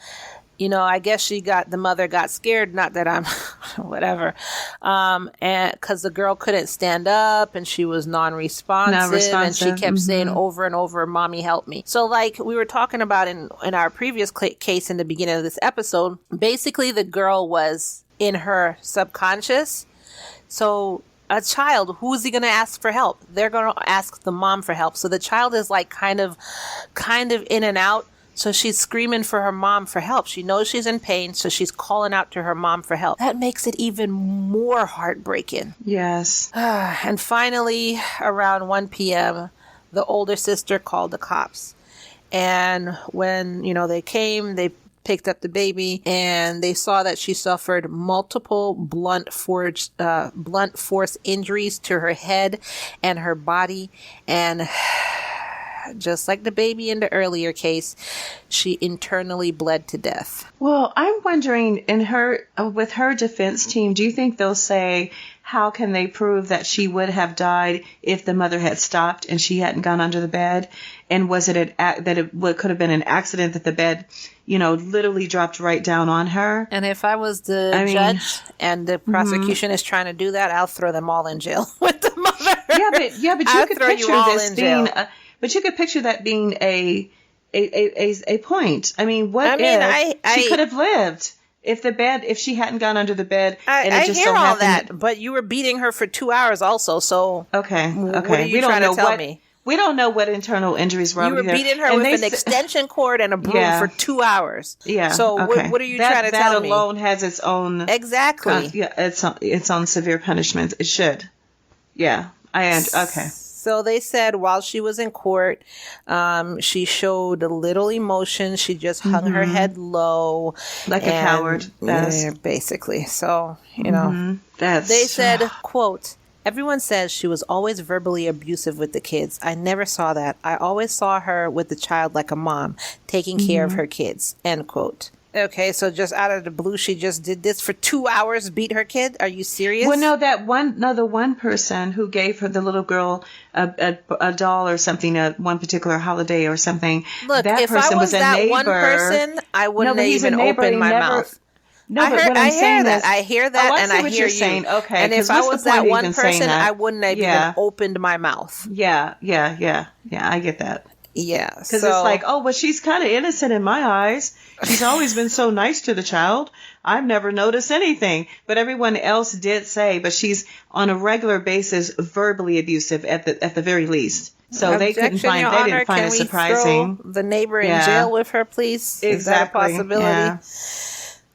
I guess the mother got scared, not that I'm, whatever, and because the girl couldn't stand up and she was non-responsive. And she kept saying over and over, "Mommy, help me." So like we were talking about in our previous case in the beginning of this episode, basically the girl was in her subconscious. So a child, who is he going to ask for help? They're going to ask the mom for help. So the child is like kind of in and out. So she's screaming for her mom for help. She knows she's in pain, so she's calling out to her mom for help. That makes it even more heartbreaking. Yes. And finally, around 1 p.m., the older sister called the cops. And when, they came, they picked up the baby, and they saw that she suffered multiple blunt force injuries to her head and her body. And just like the baby in the earlier case, she internally bled to death. Well, I'm wondering, with her defense team, do you think they'll say, how can they prove that she would have died if the mother had stopped and she hadn't gone under the bed? And was it could have been an accident that the bed, literally dropped right down on her? And if I was the judge and the prosecution is trying to do that, I'll throw them all in jail with the mother. Yeah, but you could picture this being. But you could picture that being a point. I mean, if she could have lived if she hadn't gone under the bed? I hear all that, but you were beating her for 2 hours also. So okay. What are you trying to tell me? We don't know what internal injuries were. You were beating her with an extension cord and a broom for 2 hours. Yeah. So what are you trying to tell me? That alone has its own its own severe punishments. It should. Yeah. Okay. So they said while she was in court, she showed little emotion. She just hung her head low. Like a coward. Basically. So, they said, quote, "Everyone says she was always verbally abusive with the kids. I never saw that. I always saw her with the child like a mom, taking care of her kids," end quote. Okay, so just out of the blue, she just did this for 2 hours, beat her kid? Are you serious? Well, no, the one person who gave her, the little girl, a doll or something, one particular holiday or something. Look, if I was that neighbor, one person, I wouldn't even open my mouth. No, but what I'm saying is, I hear that, and I hear you. Saying. Okay, and if I was that one person, I wouldn't have even opened my mouth. Yeah, I get that. Yeah, because it's like, oh, well, she's kind of innocent in my eyes. She's always been so nice to the child. I've never noticed anything. But everyone else did say, but she's on a regular basis verbally abusive at the very least. So they didn't find it surprising. Throw the neighbor in jail with her, please? Exactly. Is that a possibility?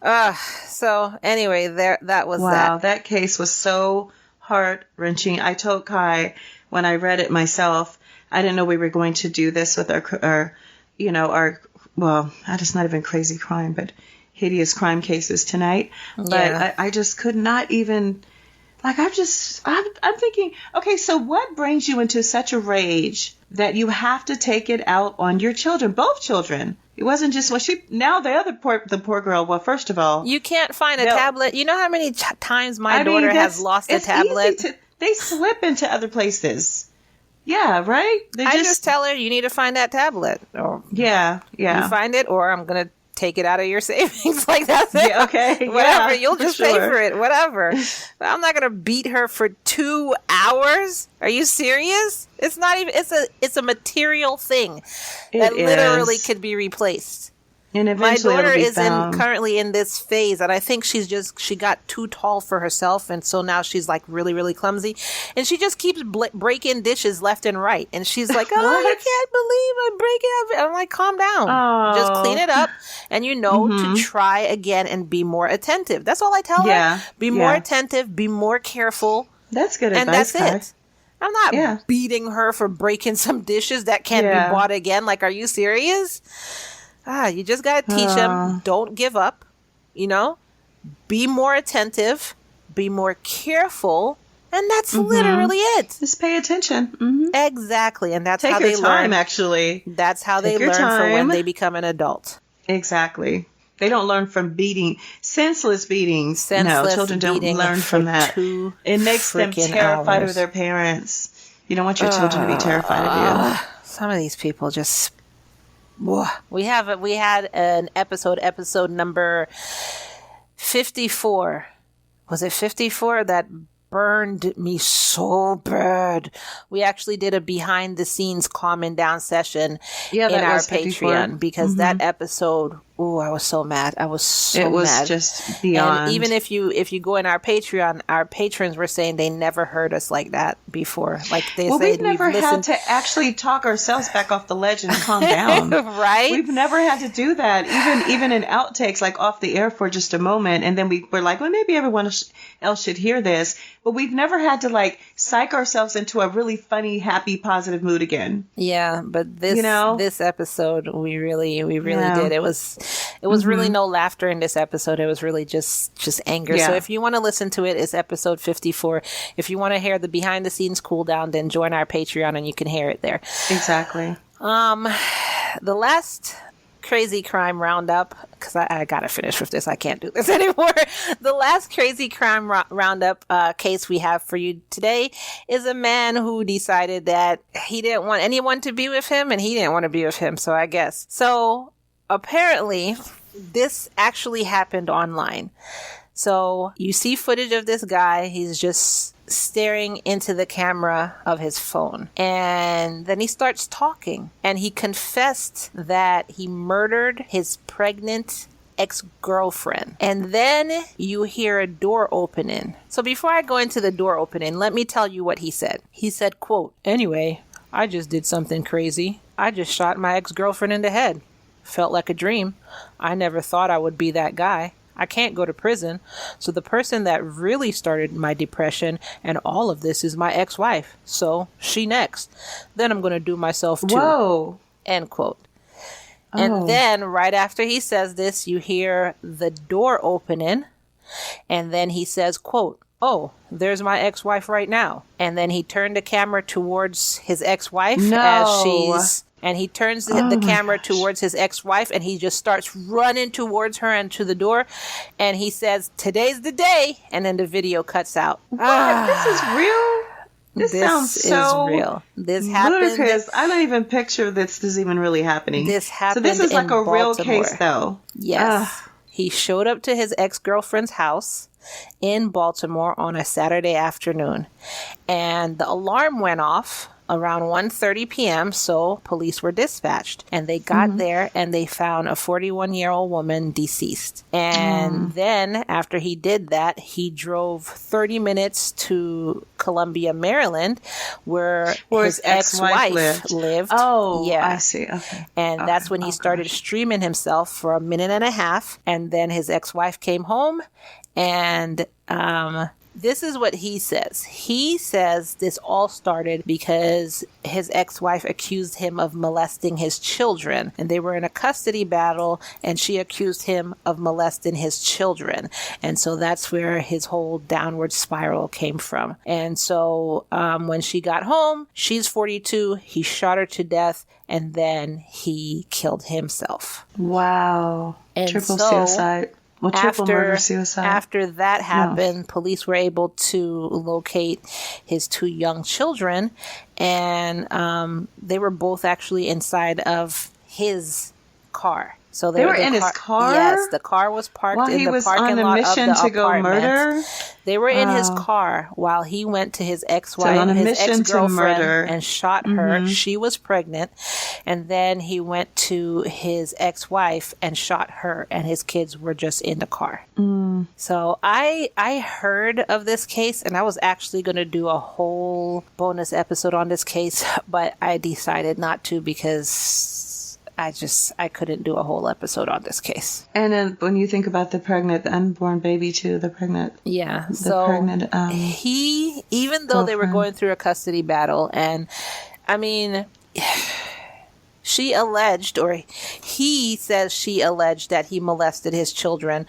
Yeah. So anyway, that was that. Wow, that case was so heart-wrenching. I told Ky when I read it myself, I didn't know we were going to do this with our just not even crazy crime, but hideous crime cases tonight. But I just could not even, like, I'm thinking, okay, so what brings you into such a rage that you have to take it out on your children, both children? It wasn't just, the poor girl, well, first of all. You can't find a tablet. You know how many times my daughter has lost a tablet? They slip into other places. Yeah, right? I just tell her, you need to find that tablet. Or yeah. You find it, or I'm going to take it out of your savings. Like, that's it. Yeah, okay. Whatever. You'll just pay for it. Whatever. But I'm not going to beat her for 2 hours. Are you serious? It's not even, it's a material thing that literally could be replaced. And eventually my daughter is found. Currently in this phase, and I think she got too tall for herself, and so now she's like really, really clumsy, and she just keeps breaking dishes left and right, and she's like, "Oh, I can't believe I'm breaking up." I'm like, "Calm down, just clean it up, and to try again and be more attentive." That's all I tell her. Be more attentive, be more careful. That's good and advice. That's it. I'm not beating her for breaking some dishes that can't be bought again. Like, are you serious? You just got to teach them, don't give up, be more attentive, be more careful, and that's literally it. Just pay attention. Mm-hmm. Exactly, and that's how they learn. Actually. That's how they learn for when they become an adult. Exactly. They don't learn from senseless beatings. No, children don't learn from that. It makes them terrified of their parents. You don't want your children to be terrified of you. Some of these people just... We had an episode number 54. Was it 54 that burned me so bad? We actually did a behind the scenes calming down session in our Patreon because that episode, I was so mad. It was mad. Just beyond. And even if you go in our Patreon, our patrons were saying they never heard us like that before. Like they said, we've never had to actually talk ourselves back off the ledge and calm down. Right? We've never had to do that. Even in outtakes, like off the air for just a moment, and then we were like, well, maybe everyone else should hear this. But we've never had to like psych ourselves into a really funny, happy, positive mood again. Yeah, but this episode, we really did. It was really no laughter in this episode. It was really just anger. Yeah. So if you want to listen to it, it's episode 54. If you want to hear the behind the scenes cool down, then join our Patreon and you can hear it there. Exactly. The last crazy crime roundup, because I gotta finish with this. I can't do this anymore. The last crazy crime roundup case we have for you today is a man who decided that he didn't want anyone to be with him and he didn't want to be with him. So I guess. So apparently this actually happened online. So you see footage of this guy. He's just staring into the camera of his phone. And then he starts talking. And he confessed that he murdered his pregnant ex-girlfriend. And then you hear a door opening. So before I go into the door opening, let me tell you what he said. He said, quote, "Anyway, I just did something crazy. I just shot my ex-girlfriend in the head. Felt like a dream. I never thought I would be that guy. I can't go to prison. So the person that really started my depression and all of this is my ex-wife. So she next. Then I'm going to do myself too." Whoa. End quote. And then right after he says this, you hear the door opening. And then he says, quote, "Oh, there's my ex-wife right now." And then he turned the camera towards his ex-wife and he turns the camera towards his ex-wife and he just starts running towards her and to the door. And he says, "Today's the day." And then the video cuts out. What? This is real? This sounds so real. This happened. Ludicrous. I don't even picture this is even really happening. This happened. So this is like a Baltimore. real case, though. Yes. He showed up to his ex-girlfriend's house in Baltimore on a Saturday afternoon, and the alarm went off around 1:30 p.m., so police were dispatched, and they got there and they found a 41-year-old woman deceased. And then after he did that, he drove 30 minutes to Columbia, Maryland, where his ex-wife lived. Oh, yeah. I see. Okay. And that's when he started streaming himself for a minute and a half, and then his ex-wife came home, and this is what he says. He says this all started because his ex-wife accused him of molesting his children. And they were in a custody battle, and she accused him of molesting his children. And so that's where his whole downward spiral came from. And so when she got home, she's 42. He shot her to death, and then he killed himself. Wow. And triple suicide. Well, triple murder suicide. After that happened, police were able to locate his 2 young children, and they were both actually inside of his car. So they were in his car? Yes, the car was parked in the parking lot of the apartment. While he was on a mission to go murder? They were in his car while he went to his ex-wife, his ex-girlfriend, and shot her. She was pregnant. And then he went to his ex-wife and shot her, and his kids were just in the car. So I heard of this case, and I was actually going to do a whole bonus episode on this case, but I decided not to because I couldn't do a whole episode on this case. And then when you think about the unborn baby too, the pregnant. Yeah. He, even though they were going through a custody battle, and I mean, she alleged, or he says she alleged that he molested his children,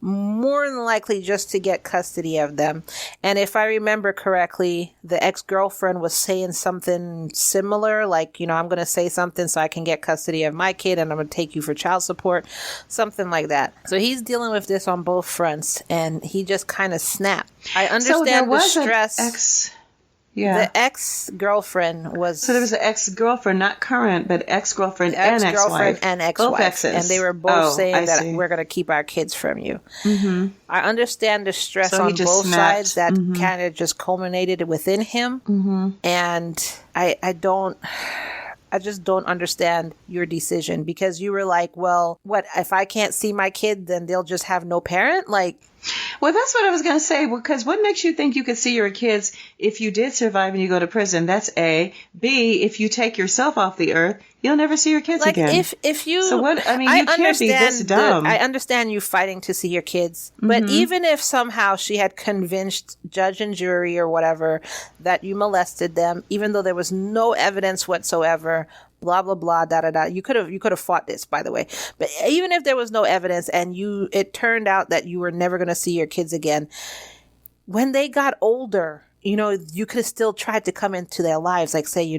more than likely just to get custody of them. And if I remember correctly, the ex-girlfriend was saying something similar, like, I'm going to say something so I can get custody of my kid, and I'm going to take you for child support, something like that. So he's dealing with this on both fronts, and he just kind of snapped. I understand the stress. Yeah. The ex-girlfriend was... So there was an ex-girlfriend, not current, but ex-girlfriend and ex-wife. Ex-girlfriend and ex-wife. Both exes. And they were both saying that we're going to keep our kids from you. I understand the stress on both sides that kind of just culminated within him. And I just don't understand your decision, because you were like, well, what, if I can't see my kid, then they'll just have no parent? Like... Well, that's what I was going to say, because what makes you think you could see your kids if you did survive and you go to prison? That's A. B, if you take yourself off the earth, you'll never see your kids again. If you... So what, I mean, you can't be this dumb. I understand you fighting to see your kids, but even if somehow she had convinced judge and jury or whatever that you molested them, even though there was no evidence whatsoever, blah, blah, blah, da, da, da. You could have fought this, by the way. But even if there was no evidence and it turned out that you were never going to see your kids again, when they got older, you could have still tried to come into their lives, like say,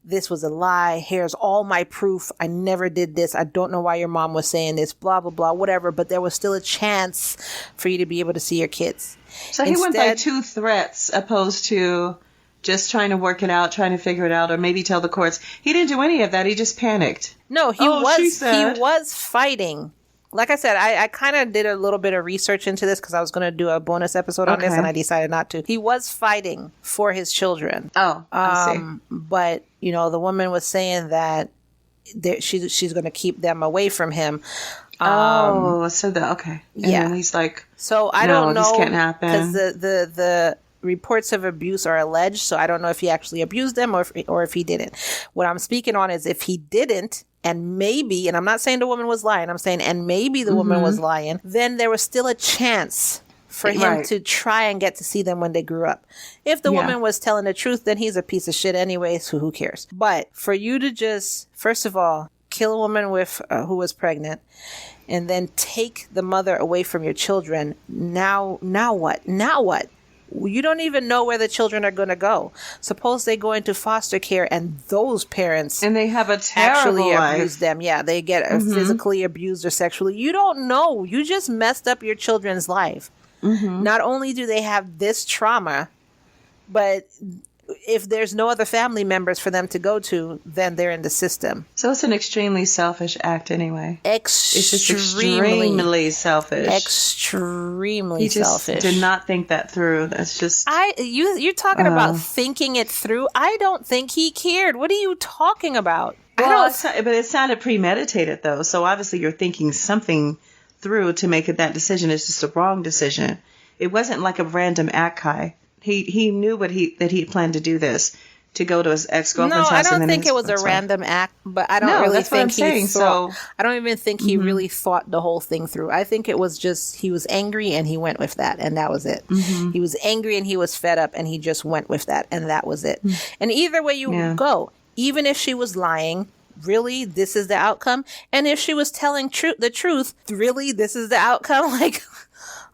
this was a lie. Here's all my proof. I never did this. I don't know why your mom was saying this, blah, blah, blah, whatever. But there was still a chance for you to be able to see your kids. So he went by 2 threats opposed to just trying to work it out, trying to figure it out, or maybe tell the courts. He didn't do any of that. He just panicked. No, he was fighting. Like I said, I kind of did a little bit of research into this because I was going to do a bonus episode on this, and I decided not to. He was fighting for his children. Oh, I see. But, the woman was saying that she's going to keep them away from him. Okay. And then he's like, so I don't know. This can't happen. Because the reports of abuse are alleged, so I don't know if he actually abused them or if he didn't. What I'm speaking on is if he didn't, and maybe, and I'm not saying the woman was lying, I'm saying, and maybe the woman was lying, then there was still a chance for him to try and get to see them when they grew up. If the woman was telling the truth, then he's a piece of shit anyway, so who cares? But for you to just, first of all, kill a woman who was pregnant, and then take the mother away from your children, now what? Now what? You don't even know where the children are going to go. Suppose they go into foster care and those parents and they have a terrible life. Abuse them. Yeah, they get physically abused or sexually. You don't know. You just messed up your children's life. Not only do they have this trauma, but if there's no other family members for them to go to, then they're in the system. So it's an extremely selfish act anyway. It's just Extremely selfish. Extremely selfish. He did not think that through. That's just... You're talking about thinking it through. I don't think he cared. What are you talking about? Well, but it sounded premeditated, though. So obviously you're thinking something through to make it that decision. It's just a wrong decision. It wasn't like a random act, Ky. He knew that he planned to do this, to go to his ex-girlfriend's house. No, I don't think it was a random act, but I don't really think he thought. I don't even think he really thought the whole thing through. I think it was just he was angry and he went with that, and that was it. He was angry and he was fed up, and he just went with that, and that was it. And either way you go, even if she was lying, really, this is the outcome. And if she was telling the truth, really, this is the outcome. Like,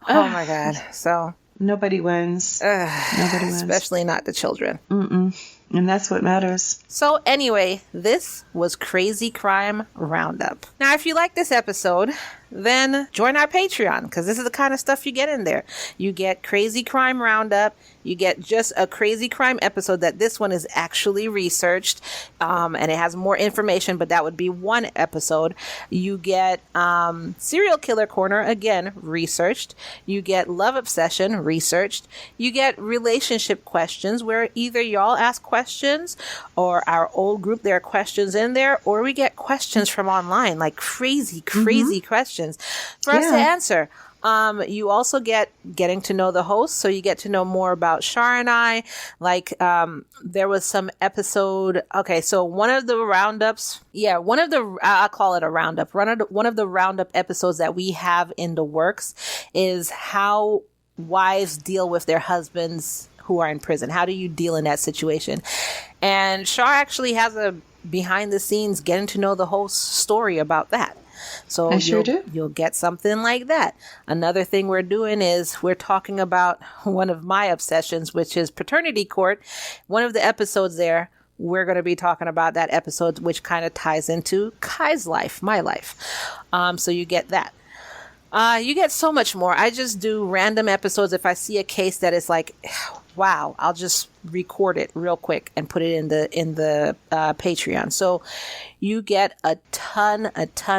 oh my God. So nobody wins. Nobody wins. Especially not the children. And that's what matters. So anyway, this was Crazy Crime Roundup. Now, if you like this episode, then join our Patreon, because this is the kind of stuff you get in there. You get Crazy Crime Roundup. You get just a crazy crime episode that this one is actually researched, and it has more information, but that would be one episode. You get Serial Killer Corner, again, researched. You get Love Obsession, researched. You get relationship questions, where either y'all ask questions, or our old group, there are questions in there, or we get questions from online, like crazy questions for us to answer. You also get getting to know the host, so you get to know more about Char and I. Like, there was some episode. Okay, so one of the roundups, I'll call it a roundup. One of the roundup episodes that we have in the works is how wives deal with their husbands who are in prison. How do you deal in that situation? And Char actually has a behind the scenes getting to know the host story about that. So you'll get something like that. Another thing we're doing is we're talking about one of my obsessions, which is paternity court. One of the episodes there, we're going to be talking about that episode, which kind of ties into Ky's life, my life. So you get that. You get so much more. I just do random episodes. If I see a case that is like, wow, I'll just record it real quick and put it in the Patreon. So you get a ton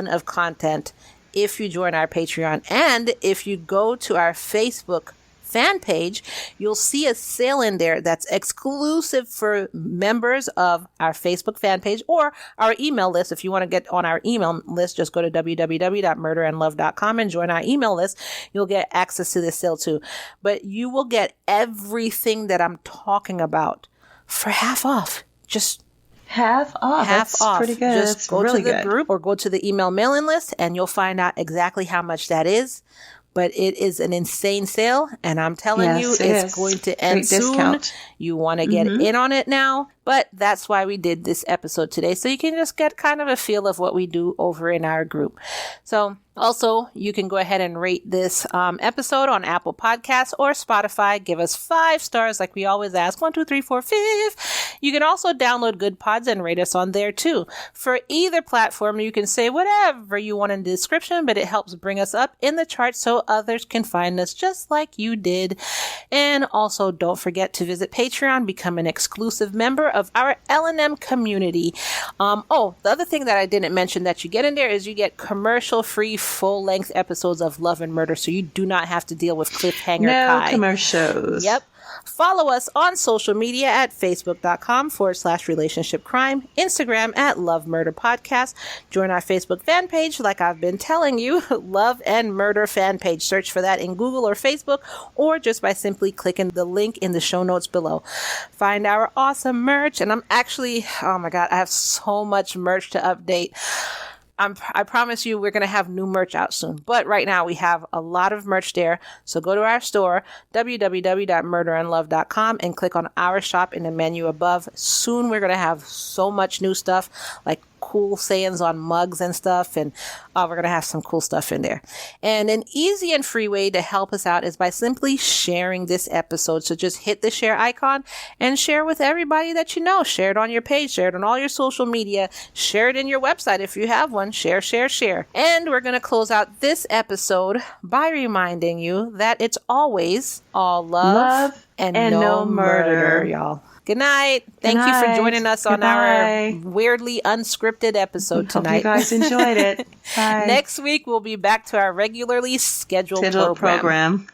of content if you join our Patreon. And if you go to our Facebook fan page, you'll see a sale in there that's exclusive for members of our Facebook fan page or our email list. If you want to get on our email list, just go to www.murderandlove.com and join our email list. You'll get access to this sale too. But you will get everything that I'm talking about for half off. Just half off. That's pretty good. Just go to the group or go to the email mailing list, and you'll find out exactly how much that is. But it is an insane sale, and I'm telling you, it's going to end soon. Discount. You want to get in on it now, but that's why we did this episode today, so you can just get kind of a feel of what we do over in our group. So also, you can go ahead and rate this episode on Apple Podcasts or Spotify. Give us 5 stars like we always ask. 1, 2, 3, 4, 5. You can also download Good Pods and rate us on there too. For either platform, you can say whatever you want in the description, but it helps bring us up in the charts so others can find us just like you did. And also, don't forget to visit Patreon, become an exclusive member of our L&M community. The other thing that I didn't mention that you get in there is you get commercial-free full-length episodes of Love and Murder, so you do not have to deal with cliffhanger Ky. No commercials. Yep. Follow us on social media at facebook.com/relationship crime, Instagram at Love Murder Podcast. Join our Facebook fan page, like I've been telling you, Love and Murder fan page. Search for that in Google or Facebook, or just by simply clicking the link in the show notes below. Find our awesome merch, and I'm actually, oh my God, I have so much merch to update. I promise you we're going to have new merch out soon. But right now we have a lot of merch there. So go to our store, www.murderandlove.com, and click on our shop in the menu above. Soon we're going to have so much new stuff, like cool sayings on mugs and stuff, and we're going to have some cool stuff in there. And an easy and free way to help us out is by simply sharing this episode. So just hit the share icon and share with everybody that you know. Share it on your page, share it on all your social media, share it in your website if you have one. Share. And we're going to close out this episode by reminding you that it's always all love and no murder, y'all. Good night. Thank you for joining us on our weirdly unscripted episode tonight. Hope you guys enjoyed it. Bye. Next week, we'll be back to our regularly scheduled program.